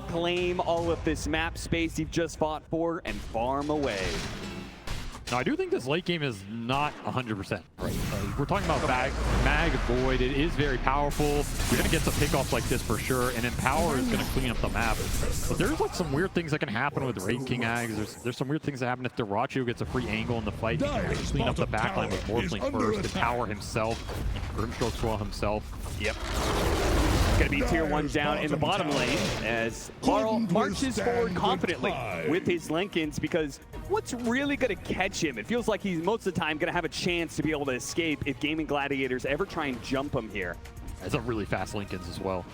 claim all of this map space you've just fought for, and farm away. Now, I do think this late game is not 100%. Right? We're talking about Mag Void. It is very powerful. You're going to get some pickoffs like this for sure, and Empower is going to clean up the map. But there's like some weird things that can happen with Wraith King Ags. There's some weird things that happen if 𝙈𝘀𝘶 gets a free angle in the fight. He can actually clean up the backline with Morphling first, Empower himself, Grimstroke Swell himself. Yep. Going to be tier 1 down in the bottom lane as Carl marches forward confidently with his Linkens, because what's really going to catch him? It feels like he's most of the time going to have a chance to be able to escape if Gaming Gladiators ever try and jump him here. That's a really fast Linkens as well.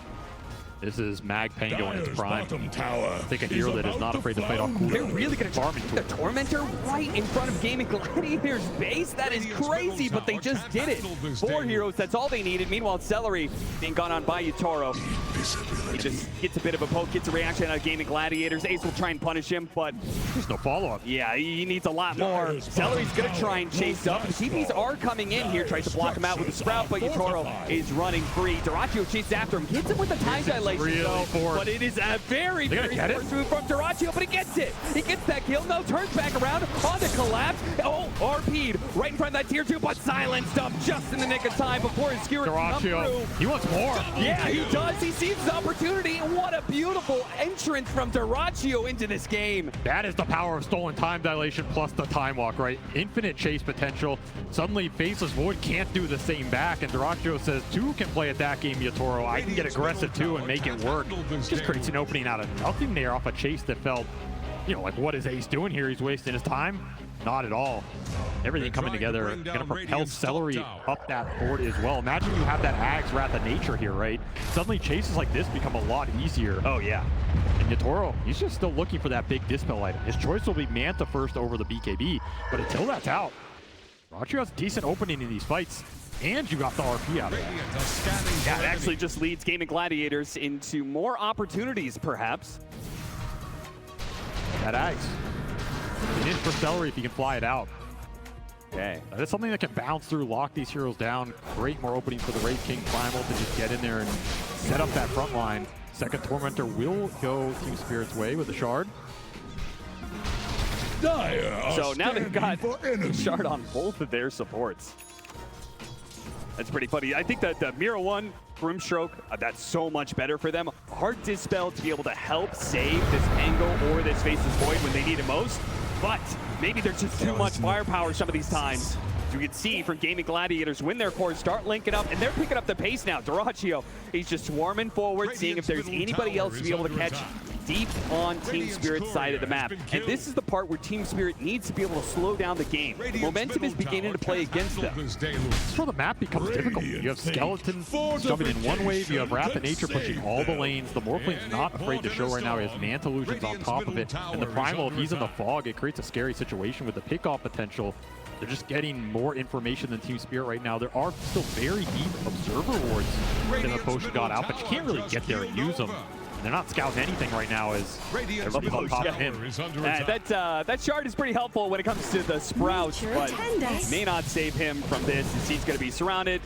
This is Mag Pango in its prime. Think a hero that is not afraid to fight off cooldown. They're really going to farming the Tormentor right in front of Gaming Gladiators' base? That is crazy, but they just did it. 4 heroes, that's all they needed. Meanwhile, 𝙈𝘼𝘿𝘼 being gone on by 𝙈𝘆𝑚. He just gets a bit of a poke, gets a reaction out of Gaming Gladiators. Ace will try and punish him, but there's no follow-up. Yeah, he needs a lot more. 𝙈𝘼𝘼's going to try and chase up. The TPs are coming in here, tries to block him out with the Sprout, but 𝙈𝘆𝑚 is running free. 𝙈𝘶𝑖𝑜 chases after him, hits him with the time dilation, really but it is a very forced move from 𝙈𝘶𝑖𝑜, but he gets it. He gets that kill, no, turns back around on the collapse. Oh, RP'd right in front of that tier 2, but silenced up just in the nick of time before his skewer can come through. He wants more. Yeah, he does. He sees his opportunity, and what a beautiful entrance from 𝙈𝘶𝑖𝑜 into this game. That is the power of stolen time dilation plus the time walk, right? Infinite chase potential. Suddenly, Faceless Void can't do the same back, and 𝙈𝘶𝑖𝑜 says, 2 can play at that game, 𝙈𝘆𝑚. I can get aggressive too and make it work. Just creates an opening out of nothing there off a chase that felt, you know, like, what is Ace doing here? He's wasting his time? Not at all. Everything coming together, gonna propel 𝙈𝘼𝑚 up that board as well. Imagine you have that Ags Wrath of Nature here, right? Suddenly chases like this become a lot easier. Oh yeah. And 𝙈𝘆𝑚, he's just still looking for that big Dispel item. His choice will be Manta first over the BKB, but until that's out, 𝙈𝘶𝑖𝑜 has a decent opening in these fights. And you got the RP out of that. Yeah, it actually just leads Gaming Gladiators into more opportunities, perhaps. That Ags. It is for 𝙈𝘼𝑚 if he can fly it out. Okay. That's something that can bounce through, lock these heroes down. Great more opening for the Wraith King Primal to just get in there and set up that front line. Second Tormentor will go Team Spirit's way with the Shard. So now they've got Shard on both of their supports. That's pretty funny. I think that the Mira 1 Grimstroke, that's so much better for them. Hard Dispel to be able to help save this Pango or this Faceless Void when they need it most. But maybe there's just too much firepower some of these times. As you can see from Gaming Gladiators, win their cores, start linking up, and they're picking up the pace now. 𝙈𝘶𝑖𝑜, he's just swarming forward, seeing if there's anybody else to be able to catch deep on Team Spirit's side of the map. And this is the part where Team Spirit needs to be able to slow down the game. Momentum is beginning to play against them. This is where the map becomes difficult. You have Skeleton jumping in one wave, you have Wrath of Nature pushing all the lanes. The Morphling's not afraid to show right now. He has Manta Illusions on top of it. And the Primal, if he's in the fog, it creates a scary situation with the pickoff potential. They're just getting more information than Team Spirit right now. There are still very deep Observer wards that the potion got out, but you can't really get there and use them. And they're not scouting anything right now as everybody's on top of him. That Shard is pretty helpful when it comes to the Sprouts, but may not save him from this as he's going to be surrounded.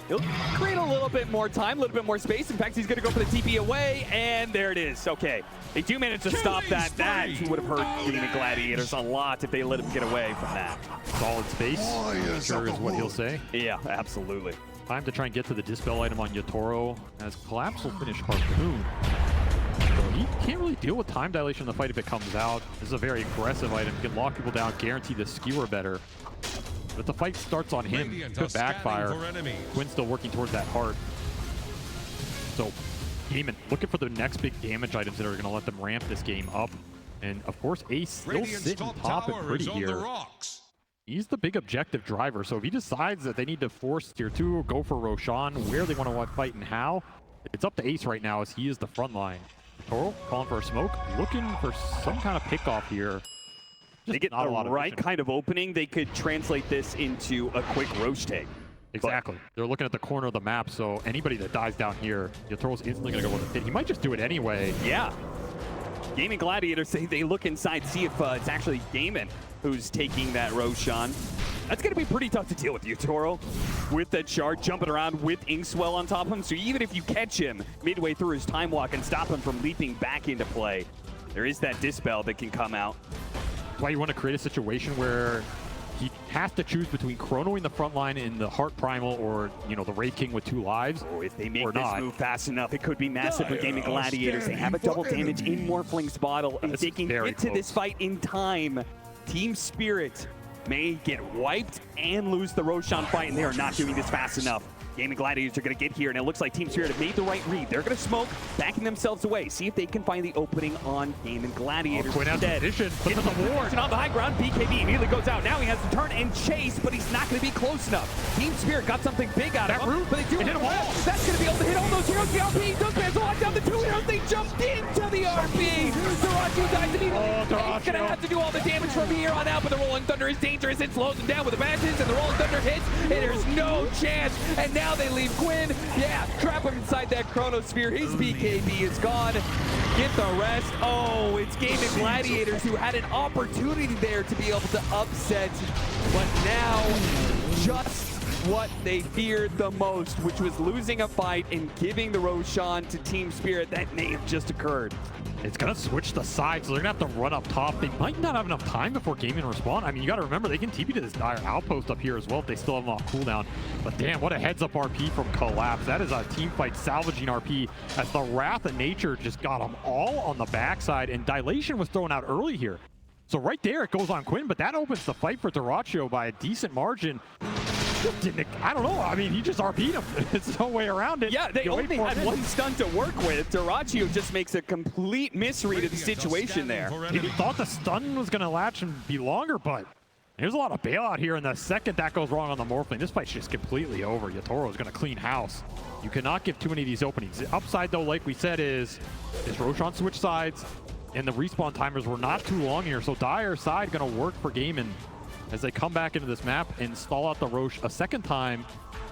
He'll create a little bit more time, a little bit more space. In fact, he's going to go for the TP away, and there it is. Okay, they do manage to stop that. That would have hurt Gaming Gladiators a lot if they let him get away from that. Solid space, sure is what he'll say. Yeah, absolutely. Time to try and get to the Dispel item on 𝙈𝘆𝑚 as Collapse will finish Harpoon. So he can't really deal with time dilation in the fight if it comes out. This is a very aggressive item. He can lock people down, guarantee the skewer better. But if the fight starts on him, it could backfire. Quinn's still working towards that heart. So, Gaming looking for the next big damage items that are going to let them ramp this game up. And of course, Ace still sitting top and pretty here. He's the big objective driver. So if he decides that they need to force tier 2 or go for Roshan, where they want to fight and how, it's up to Ace right now as he is the front line. 𝙈𝘆𝑚 calling for a smoke, looking for some kind of pickoff here. They get the right kind of opening, they could translate this into a quick Roche take. Exactly. They're looking at the corner of the map, so anybody that dies down here, 𝙈𝘆𝑚's instantly going to go with a pit. He might just do it anyway. Yeah. Gaming Gladiators say they look inside, see if it's actually Gaming who's taking that Roshan. That's going to be pretty tough to deal with 𝙈𝘆𝑚 with that Shard jumping around with Inkswell on top of him. So even if you catch him midway through his time walk and stop him from leaping back into play, there is that Dispel that can come out. That's why you want to create a situation where he has to choose between chronoing the front line in the Heart Primal or, you know, the Wraith King with 2 lives. Or if they make this move fast enough, it could be massive for Gaming Gladiators. They have a double damage in Morphling's bottle. If they can get to this fight in time, Team Spirit may get wiped and lose the Roshan fight, and they are not doing this fast enough. Gaming Gladiators are going to get here, and it looks like Team Spirit have made the right read. They're going to smoke, backing themselves away. See if they can find the opening on Gaming Gladiators. Quinn has position, puts in the ward. On the high ground, BKB immediately goes out. Now he has to turn and chase, but he's not going to be close enough. Team Spirit got something big out of him, but they do hit a wall. That's going to be able to hit all those heroes. The RP does manage to lock down the 2 heroes. They jumped into the RP. 𝙈𝘼𝘿𝘼 dies immediately. He's going to have to do all the damage from here on out, but the Rolling Thunder is dangerous. It slows him down with the badges, and the Rolling Thunder hits, and there's no chance. And now they leave Quinn. Yeah, trap him inside that Chronosphere. His BKB is gone. Get the rest. Oh, it's Gaming Gladiators who had an opportunity there to be able to upset, but now just what they feared the most, which was losing a fight and giving the Roshan to Team Spirit. That may have just occurred. It's going to switch the sides, so they're going to have to run up top. They might not have enough time before Gaming respawn. I mean, you got to remember, they can TP to this dire outpost up here as well if they still have them off cooldown. But damn, what a heads-up RP from Collapse. That is a team fight salvaging RP as the Wrath of Nature just got them all on the backside, and Dilation was thrown out early here. So right there, it goes on Quinn, but that opens the fight for 𝙈𝘼𝘿𝘼 by a decent margin. I don't know. I mean, he just RP'd him. There's no way around it. Yeah, they only had 1 stun to work with. 𝙈𝘼𝘼𝘼 just makes a complete misread of the situation there. He thought the stun was going to latch and be longer, but there's a lot of bailout here. And the second that goes wrong on the Morphling, this fight's just completely over. 𝘉𝑇oro is going to clean house. You cannot give too many of these openings. The upside, though, like we said, is Roshan switch sides, and the respawn timers were not too long here. So dire side going to work for Gaming as they come back into this map and stall out the Rosh a second time.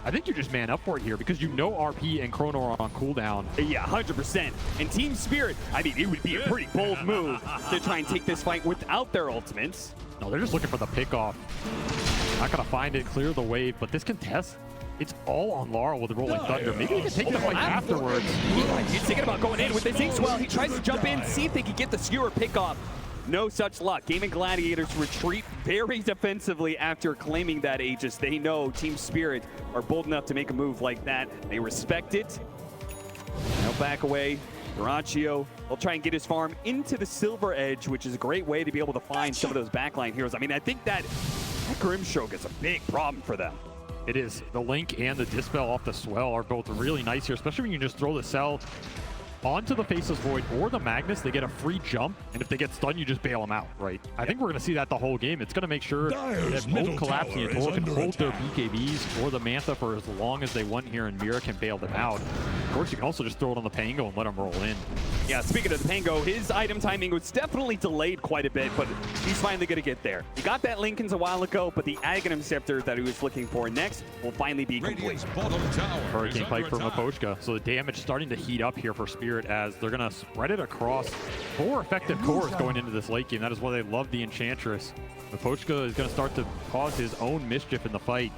I think you just man up for it here because you know RP and Chrono are on cooldown. Yeah, 100%. And Team Spirit, I mean, it would be a pretty bold move to try and take this fight without their ultimates. No, they're just looking for the pickoff. Not going to find it, clear the wave, but this contest, it's all on Lara with the Rolling Thunder. Maybe they can take the fight afterwards. He's thinking about going in with this Inkswell. He tries to jump in, see if they can get the skewer pickoff. No such luck. Gaming Gladiators retreat very defensively after claiming that Aegis. They know Team Spirit are bold enough to make a move like that. They respect it. They'll back away. 𝙈𝘼𝘼𝘼 will try and get his farm into the Silver Edge, which is a great way to be able to find some of those backline heroes. I mean, I think that Grimstroke is a big problem for them. It is. The Link and the Dispel off the Swell are both really nice here, especially when you just throw the Cell onto the Faceless Void or the Magnus. They get a free jump, and if they get stunned, you just bail them out, right? I think we're going to see that the whole game. It's going to make sure that both Collapse and 𝘉𝑇oro can hold their BKBs or the Mantha for as long as they want here, and Mira can bail them out. Of course, you can also just throw it on the Pango and let them roll in. Yeah, speaking of the Pango, his item timing was definitely delayed quite a bit, but he's finally going to get there. He got that Linken's a while ago, but the Aghanim Scepter that he was looking for next will finally be complete. Hurricane Pike for 𝘉𝑇oro. So the damage starting to heat up here for Spirit as they're going to spread it across 4 effective cores going into this late game. That is why they love the Enchantress. 𝘉𝑇oro is going to start to cause his own mischief in the fight.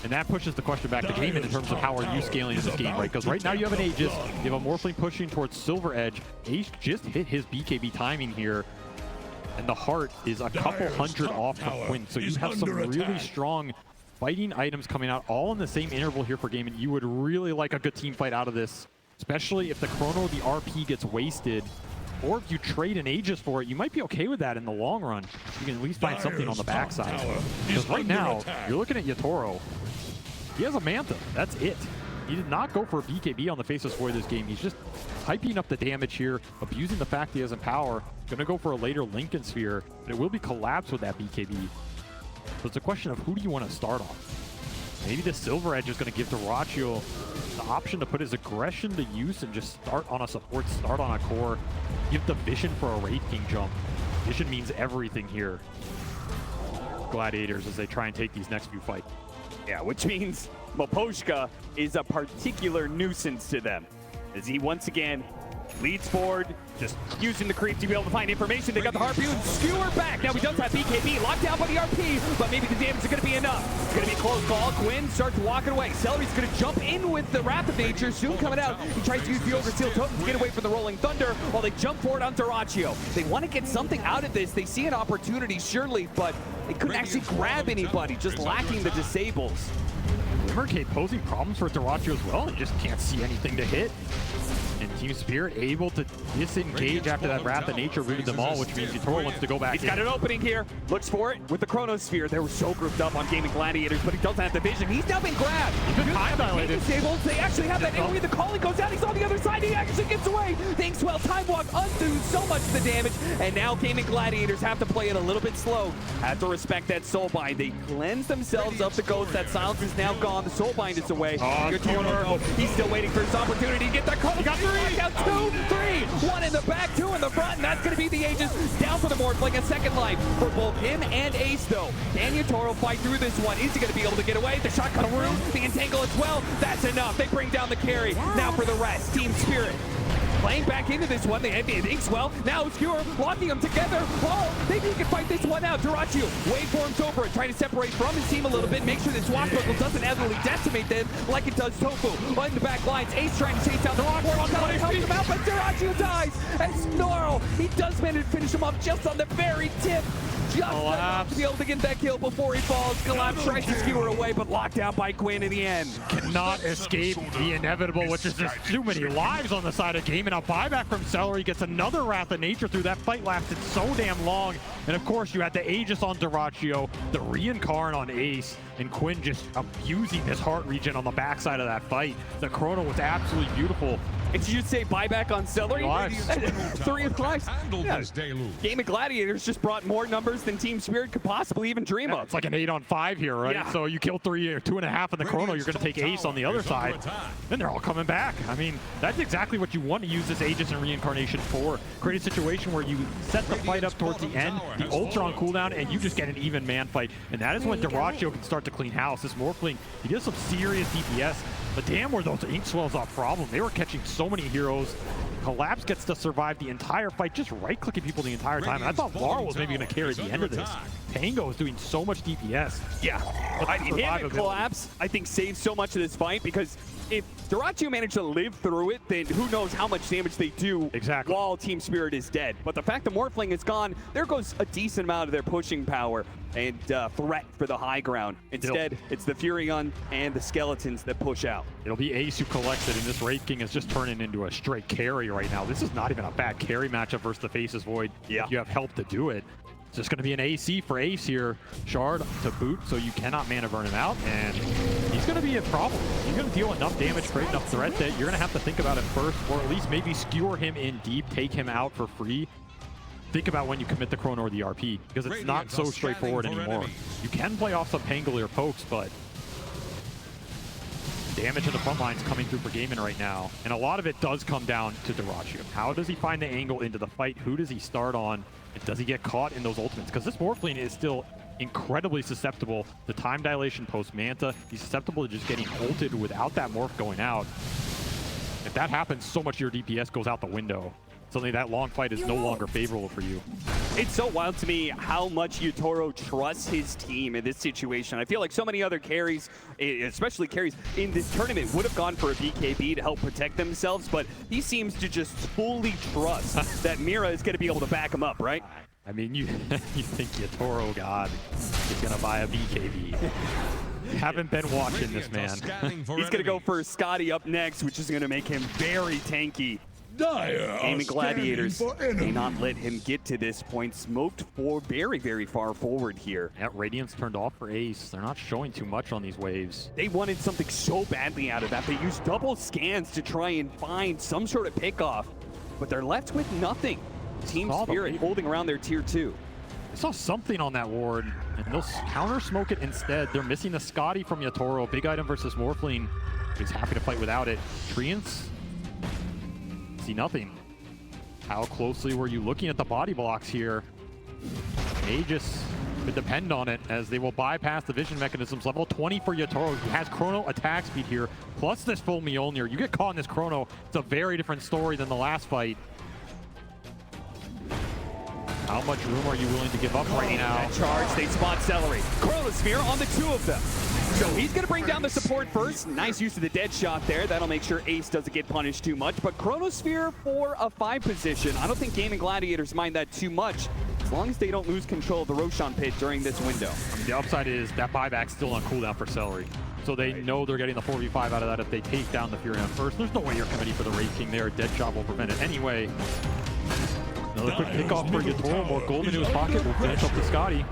And that pushes the question back to Gaming in terms of how are you scaling in this game, right? Because right now you have an Aegis, you have a Morphling pushing towards Silver Edge. Ace just hit his BKB timing here, and the Heart is a couple hundred off from Quinn. So you have some really strong fighting items coming out all in the same interval here for Gaming. You would really like a good team fight out of this, especially if the Chrono, the RP gets wasted, or if you trade an Aegis for it. You might be okay with that in the long run. You can at least find something on the backside. Because right now, you're looking at 𝘉𝑇oro. He has a Mantha. That's it. He did not go for a BKB on the Faceless Void this game. He's just hyping up the damage here, abusing the fact he has Empower. Going to go for a later Linken Sphere, but it will be Collapse with that BKB. So it's a question of who do you want to start on? Maybe the Silver Edge is going to give 𝙈𝘼𝘼𝘼 the option to put his aggression to use and just start on a support, start on a core, give the Vision for a Wraith King jump. Vision means everything here. Gladiators as they try and take these next few fights. Yeah, which means 𝘉𝑇oro is a particular nuisance to them, as he once again Leads forward, just using the creep to be able to find information. They got the Harpy and skewer back. Now he does have BKB locked down by the RP, but maybe the damage is going to be enough. It's going to be a close call. Quinn starts walking away. Celery's going to jump in with the Wrath of Nature, soon coming out. He tries to use the Overseal Totem to get away from the Rolling Thunder while they jump forward on 𝙈𝘀𝘿𝘼. They want to get something out of this. They see an opportunity, surely, but they couldn't actually grab anybody, just lacking the disables. 𝙈𝘀𝘿 posing problems for 𝙈𝘀𝘿 as well, and just can't see anything to hit. And Team Spirit able to disengage after that Wrath of Nature rooted them all, which means 𝙈𝘶𝑟O wants to go back. He's got an opening here. Looks for it with the Chronosphere. They were so grouped up on Gaming Gladiators, but he doesn't have the vision. He's now been grabbed. He's been time dilated. They actually have that AoE. The calling goes out. He's on the other side. He actually gets away. 𝙈𝘶𝑚 time walk undoes so much of the damage. And now Gaming Gladiators have to play it a little bit slow. Have to respect that Soulbind. They cleanse themselves of the ghost. That silence is now gone. The Soulbind is away. Good 𝙈𝘶𝑚. He's still waiting for his opportunity to get that Chronosphere. Got 3. Out 2, 3. 1 in the back, 2 in the front, and that's going to be the Aegis. Down for the Morphling, a second life for both him and Ace, though. Can 𝙈𝘶𝑟O fight through this one? Is he going to be able to get away? The shot cut through, the entangle as well. That's enough. They bring down the carry. Now for the rest, Team Spirit. Playing back into this one, the 𝙈𝘶𝑚 well. Now Skewer locking them together. Oh, maybe he can fight this one out. 𝙈𝘀𝘶 waveforms over it, trying to separate from his team a little bit, make sure that Swastyastu doesn't heavily decimate them like it does Tofu. In the back lines, Ace trying to chase down the rock world, helps him out, but 𝙈𝘀𝘶 dies. And 𝙈𝘶𝑟O, he does manage to finish him off just on the very tip. Just enough to be able to get that kill before he falls. Collapse tries to skewer away, but locked out by Quinn in the end. Cannot escape the inevitable, which is just too many lives on the side of game. And a buyback from Celery gets another Wrath of Nature through. That fight lasted so damn long. And of course, you had the Aegis on 𝙈𝘀𝘶, the Reincarn on Ace, and Quinn just abusing this heart regen on the backside of that fight. The Chrono was absolutely beautiful. And you'd say buyback on Celery? 3 lives. Yeah. Gaming Gladiators just brought more numbers than Team Spirit could possibly even dream of. It's like an 8-on-5 here, right? Yeah. So you kill 3 or 2.5 in the Chrono, you're going to take Ace on the other side. Then they're all coming back. I mean, that's exactly what you want to use this Aegis and Reincarnation for. Create a situation where you set the fight up towards the end, the ults are on cooldown, and you just get an even man fight. And that is when 𝙈𝘀𝘶 can start to clean house. This Morphling, he does some serious DPS. But damn, were those 𝙈𝘶𝑚 a problem. They were catching so many heroes. Collapse gets to survive the entire fight, just right-clicking people the entire time. And I thought Laurel was maybe going to carry the end of this. Pango is doing so much DPS. Yeah, him and Collapse, I think, saved so much of this fight, because if 𝙈𝘀𝘶 managed to live through it, then who knows how much damage they do while Team Spirit is dead. But the fact that Morphling is gone, there goes a decent amount of their pushing power and threat for the high ground. Instead, it's the Furion and the Skeletons that push out. It'll be Ace who collects it, and this Wraith King is just turning into a straight carry right now. This is not even a bad carry matchup versus the Faceless Void. Yeah. If you have help to do it. It's just going to be an AC for Ace here. Shard to boot, so you cannot mana burn him out, and he's going to be a problem. You're going to deal enough damage, create enough threat that you're going to have to think about it first, or at least maybe skewer him in deep, take him out for free. Think about when you commit the Chrono or the RP, because it's not so straightforward anymore. You can play off some Pangolier pokes, but damage in the front line's coming through for Gaimin right now, and a lot of it does come down to 𝙈𝘀𝘶. How does he find the angle into the fight? Who does he start on? And does he get caught in those ultimates? Because this Morphling is still incredibly susceptible to time dilation post Manta. He's susceptible to just getting ulted without that morph going out. If that happens, so much of your DPS goes out the window. Suddenly that long fight is no longer favorable for you. It's so wild to me how much 𝙈𝘶𝑟O trusts his team in this situation. I feel like so many other carries, especially carries in this tournament, would have gone for a BKB to help protect themselves, but he seems to just fully trust that Mira is going to be able to back him up, right? I mean, you think 𝙈𝘶𝑟O God is going to buy a BKB. Haven't been watching this man. He's going to go for Scotty up next, which is going to make him very tanky. Gaming Gladiators may not let him get to this point. Smoked for very, very far forward here. Yeah, Radiance turned off for Ace. They're not showing too much on these waves. They wanted something so badly out of that. They used double scans to try and find some sort of pickoff, but they're left with nothing. Team Spirit holding around their tier 2. I saw something on that ward, and they'll counter smoke it instead. They're missing the Scotty from 𝙈𝘶𝑟O. Big item versus Morphling. He's happy to fight without it. Treants? See nothing. How closely were you looking at the body blocks here? Aegis but depend on it as they will bypass the vision mechanisms. Level 20 for 𝙈𝘼𝘿. He has chrono attack speed here, plus this full Mjolnir. You get caught in this chrono, it's a very different story than the last fight. How much room are you willing to give up right now? That charge, they spot Celery. Chronosphere on the two of them. So he's going to bring down the support first. Nice use of the dead shot there. That'll make sure Ace doesn't get punished too much. But Chronosphere for a 5 position. I don't think Gaming Gladiators mind that too much, as long as they don't lose control of the Roshan pit during this window. The upside is that buyback's still on cooldown for Celery. So they know they're getting the 4v5 out of that if they take down the Fury on first. There's no way you're committing for the Wraith King there. Dead shot will prevent it anyway. Another quick pickoff for 𝙈𝘼𝘶. More gold into his pocket. Will finish up the Scotty.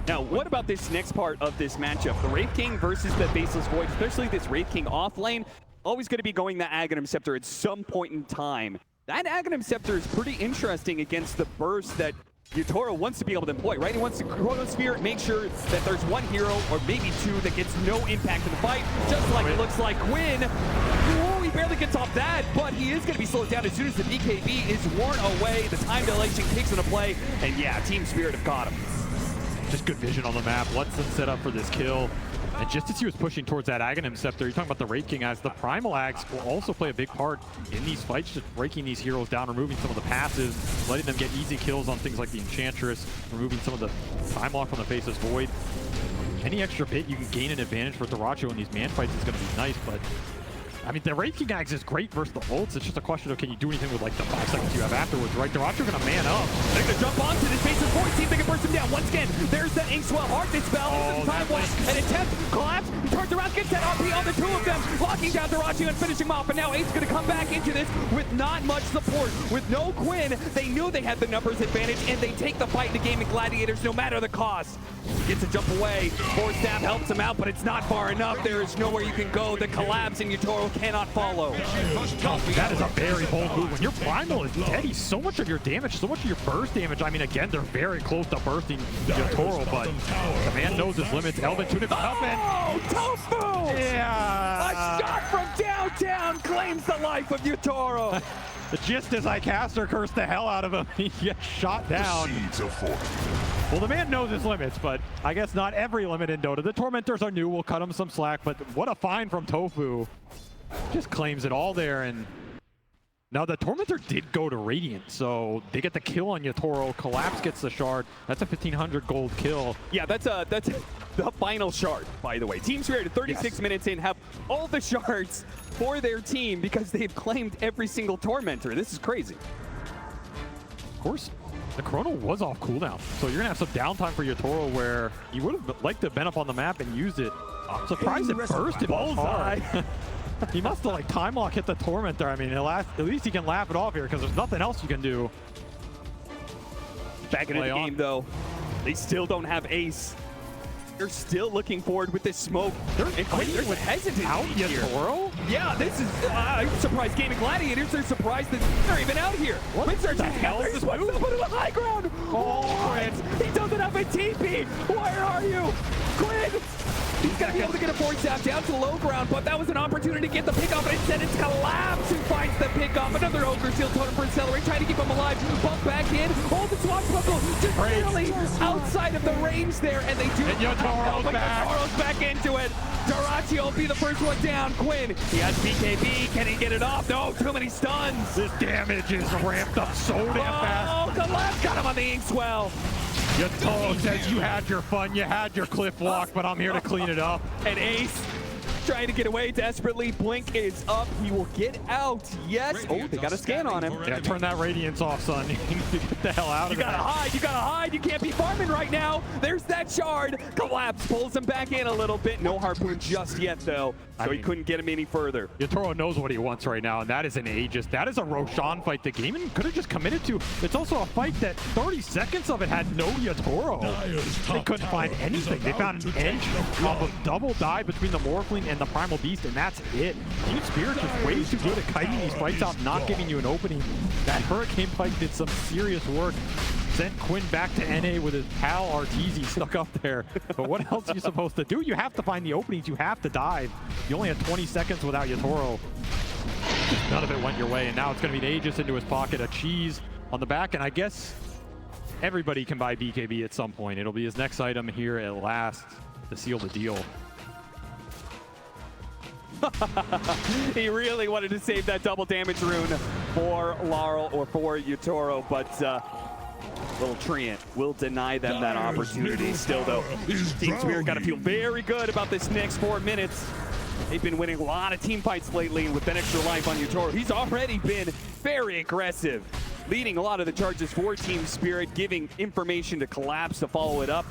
Now, what about this next part of this matchup? The Wraith King versus the Faceless Void, especially this Wraith King off lane, always going to be going the Aghanim Scepter at some point in time. That Aghanim Scepter is pretty interesting against the burst that 𝙈𝘼𝘶 wants to be able to employ, right? He wants to Chronosphere, make sure that there's one hero or maybe two that gets no impact in the fight, just like it looks like Quinn. Ooh, he barely gets off that, but he is going to be slowed down as soon as the BKB is worn away. The time dilation kicks into play, and yeah, Team Spirit have caught him. Just good vision on the map, lets them set up for this kill. And just as he was pushing towards that Aghanim Scepter, you're talking about the Wraith King, as the Primal Axe will also play a big part in these fights, just breaking these heroes down, removing some of the passives, letting them get easy kills on things like the Enchantress, removing some of the time lock from the Faceless Void. Any extra bit you can gain an advantage for 𝙈𝘶𝘶 in these man fights is going to be nice, but I mean, the Wraith King Axe is great versus the ults. It's just a question of can you do anything with like the 5 seconds you have afterwards, right? 𝙈𝘶𝘶 going to man up. They're going to jump onto this Faceless Void, see if they can burst him down. Once again, there's that 𝙈𝘶𝘶 this spell. This is time one, an attempt, collapse, he turns around, gets that RP on the two of them, locking down 𝙈𝘶𝘶 and finishing him off. And now Ace going to come back into this with not much support. With no Quinn, they knew they had the numbers advantage, and they take the fight into Gaming Gladiators no matter the cost. Gets a jump away, Force Staff helps him out, but it's not far enough. There is nowhere you can go. The collapse in 𝙈𝘶𝘶 cannot follow. That is a very bold move. When your Primal is dead, he's so much of your damage, so much of your burst damage. I mean, again, they're very close to bursting 𝙈𝘶𝘶, but the man knows his limits. 𝘿𝘼𝘆 tunic up and... Oh, Tofu! Yeah! A shot from downtown claims the life of 𝙈𝘶𝘶. Just as I caster curse the hell out of him, he gets shot down. Well, the man knows his limits, but I guess not every limit in Dota. The Tormentors are new, we'll cut him some slack, but what a find from Tofu. Just claims it all there, and now the Tormentor did go to Radiant, so they get the kill on 𝙈𝘶𝘶. Collapse gets the shard. That's a 1,500 gold kill. Yeah, that's the final shard, by the way. Team Spirit, 36 minutes in, have all the shards for their team because they've claimed every single Tormentor. This is crazy. Of course, the Chrono was off cooldown, so you're going to have some downtime for 𝙈𝘶𝘶 where you would have liked to have been up on the map and used it. I'm surprised it bursted bullseye. He must have like time lock hit the Tormentor. I mean, at least he can laugh it off here because there's nothing else you can do. Back into the game though, they still don't have Ace. They're still looking forward with this smoke. They're hesitant out here. 𝙈𝘶𝘶? Yeah, this is, I'm surprised Gaming Gladiators, they're surprised that they're even out here. What the hell is this move? Up on the high ground. Oh, he doesn't have a TP. Where are you? Quinn! He's going to be able to get a Force Staff down to the low ground, but that was an opportunity to get the pickoff, and instead it's Collapse who finds the pickoff. Another Ogre Seal Totem for 𝙈𝘶𝘶, trying to keep him alive. Bump back in. Oh, the Swastyastu just barely outside of the range there, and they do. And 𝙈𝘶𝘶's back. 𝙈𝘶𝘶's back into it. 𝙈𝘶𝘶 will be the first one down. Quinn, he has BKB. Can he get it off? No, too many stuns. This damage is ramped up so damn fast. Oh, Collapse got him on the 𝙈𝘶𝘶. 𝙈𝘶𝘶 says you had your fun, you had your cliff walk, but I'm here to clean it up. And Ace trying to get away desperately. Blink is up. He will get out. Yes. Oh, they got a scan on him. Yeah, turn that radiance off, son. You need to get the hell out of there. You gotta hide. You gotta hide. You can't be farming right now. There's that shard. Collapse pulls him back in a little bit. No harpoon just yet, though. So he couldn't get him any further. 𝙈𝘶𝘶 knows what he wants right now, and that is an Aegis. That is a Roshan fight the game could have just committed to. It's also a fight that 30 seconds of it had no 𝙈𝘶𝘶. They couldn't find anything. They found an edge off of double dive between the Morphling and the Primal Beast, and that's it. Team Spirit is way too good at kiting these fights out, not giving you an opening. That Hurricane Pike did some serious work. Sent Quinn back to NA with his pal 𝙈𝘼𝘍𝑰 stuck up there. But what else are you supposed to do? You have to find the openings. You have to dive. You only had 20 seconds without 𝙈𝘶𝘶. None of it went your way, and now it's going to be an Aegis into his pocket, a cheese on the back, and I guess everybody can buy BKB at some point. It'll be his next item here at last to seal the deal. He really wanted to save that double damage rune for Larl or for 𝙈𝘼𝘿𝘼, but little Treant will deny them that opportunity. Still, though, Team Spirit got to feel very good about this next 4 minutes. They've been winning a lot of team fights lately, and with that extra life on 𝙈𝘼𝘼, he's already been very aggressive, leading a lot of the charges for Team Spirit, giving information to Collapse to follow it up.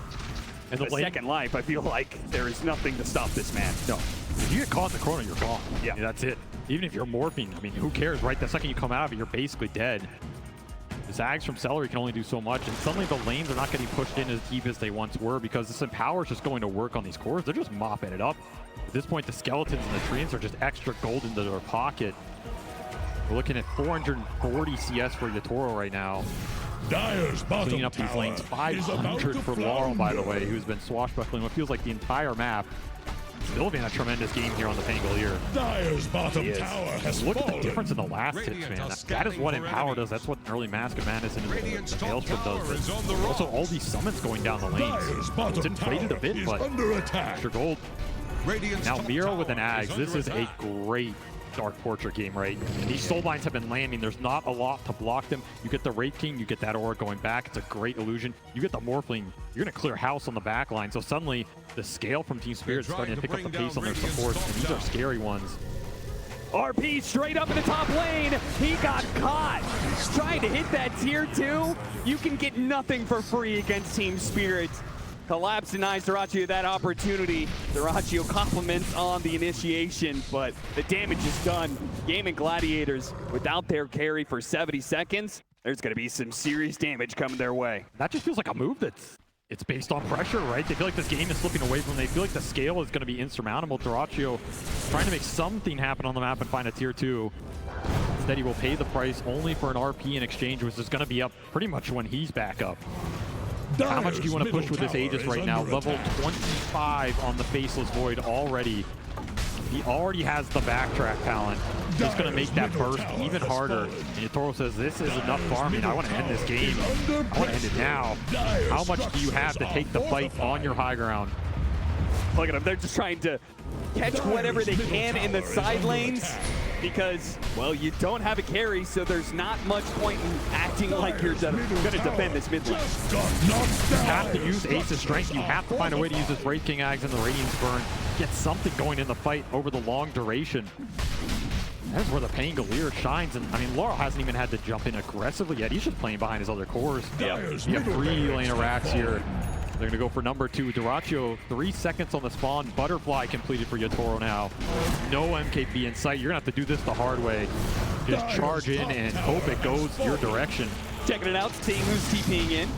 And the second life, I feel like there is nothing to stop this man. No. If you get caught in the corner, you're gone. Yeah. I mean, that's it. Even if you're morphing, I mean, who cares, right? The second you come out of it, you're basically dead. The Zags from 𝙈𝘼𝘼 can only do so much, and suddenly the lanes are not getting pushed in as deep as they once were because this Empower is just going to work on these cores. They're just mopping it up. At this point, the Skeletons and the Treants are just extra gold into their pocket. We're looking at 440 CS for 𝙈𝘼𝘼 right now. Cleaning up these lanes. 500 for Larl, by the way, who's been swashbuckling what feels like the entire map. Still being a tremendous game here on the Pangolier. Look at the difference in the last hits, man. That is what Empower does. That's what an early Mask of Madness and the Maelstrom does. Also, all these summons going down the lanes. It's inflated a bit, but extra gold. Now, Miro with an Ags. This is a great Dark Portrait game, right? And these soul lines have been landing. There's not a lot to block them. You get the Wraith King, you get that aura going back. It's a great illusion. You get the Morphling, you're going to clear house on the back line. So suddenly, the scale from Team Spirit is starting to pick up the pace on their supports, and these are scary ones. RP straight up in the top lane. He got caught. Trying to hit that tier 2. You can get nothing for free against Team Spirit. Collapse denies 𝙈𝘼𝘼 that opportunity. 𝙈𝘼𝘼 compliments on the initiation, but the damage is done. Gaming Gladiators, without their carry for 70 seconds, there's going to be some serious damage coming their way. That just feels like a move it's based on pressure, right? They feel like this game is slipping away from them. They feel like the scale is going to be insurmountable. 𝙈𝘼𝘼 trying to make something happen on the map and find a tier 2. Instead, he will pay the price only for an RP in exchange, which is going to be up pretty much when he's back up. How much do you want to push with this Aegis right now? Level 25 on the Faceless Void already. He already has the backtrack talent. Just going to make that burst even harder. And 𝙈𝘼𝘼 says, this is enough farming. I want to end this game. I want to end it now. How much do you have to take the fight on your high ground? Look at them. They're just trying to catch whatever they can in the side lanes because, well, you don't have a carry, so there's not much point in acting like you're going to defend this mid lane. You have to use Ace's strength. You have to find a way to use this Wraith King Ags and the Radiance Burn. Get something going in the fight over the long duration. That's where the Pangolier shines, and I mean, Larl hasn't even had to jump in aggressively yet. He's just playing behind his other cores. Yeah. You have 3 lane of racks here. They're going to go for number 2. 𝙈𝘼𝘼, 3 seconds on the spawn. Butterfly completed for 𝙈𝘼𝘼 now. No MKB in sight. You're going to have to do this the hard way. Just charge in and hope it goes your direction. Checking it out, seeing who's TPing in.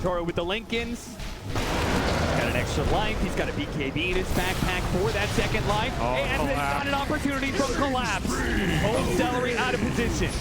𝙈𝘼 with the Lincolns. Got an extra life. He's got a BKB in his backpack for that second life. And it's got an opportunity from Collapse. 𝙈𝘼𝘼 out of position.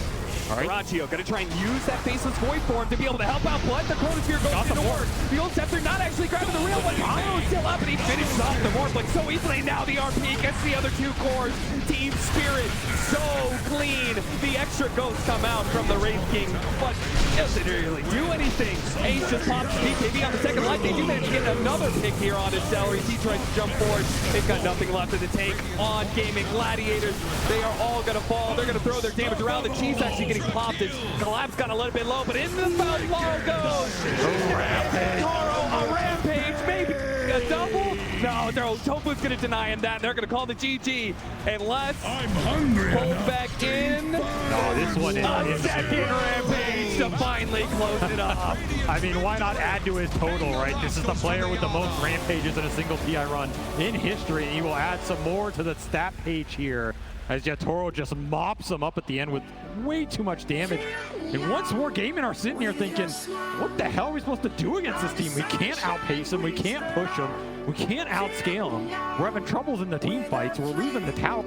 𝙈𝘼𝘼 going to try and use that Faceless Void form to be able to help out Blood. The Chronosphere goes to work. The old Scepter not actually grabbing the real one. Io still up, and he finishes off the Morph like so easily. Now the RP gets the other 2 cores. Team Spirit so clean. The extra ghosts come out from the Wraith King, but doesn't really do anything. Ace just pops BKB on the second life. They do manage to get another pick here on his 𝙈𝘼𝘼. He tries to jump forward. They've got nothing left in the tank on Gaming Gladiators. They are all going to fall. They're going to throw their damage around. The Chief's actually getting popped. As Collapse got a little bit low, but in the foul, Larl goes. 𝙈𝘼𝘼, a rampage, maybe a double? No, Tofu's going to deny him that. They're going to call the GG. Unless pulled back in. No, this one is a second rampage to finally close it up. I mean, why not add to his total, right? This is the player with the most rampages in a single TI run in history, and he will add some more to the stat page here as 𝙈𝘼𝘼 just mops him up at the end with way too much damage. And once more, Gaming are sitting here thinking, what the hell are we supposed to do against this team? We can't outpace him, we can't push him, we can't outscale him. We're having troubles in the team fights, we're losing the tower.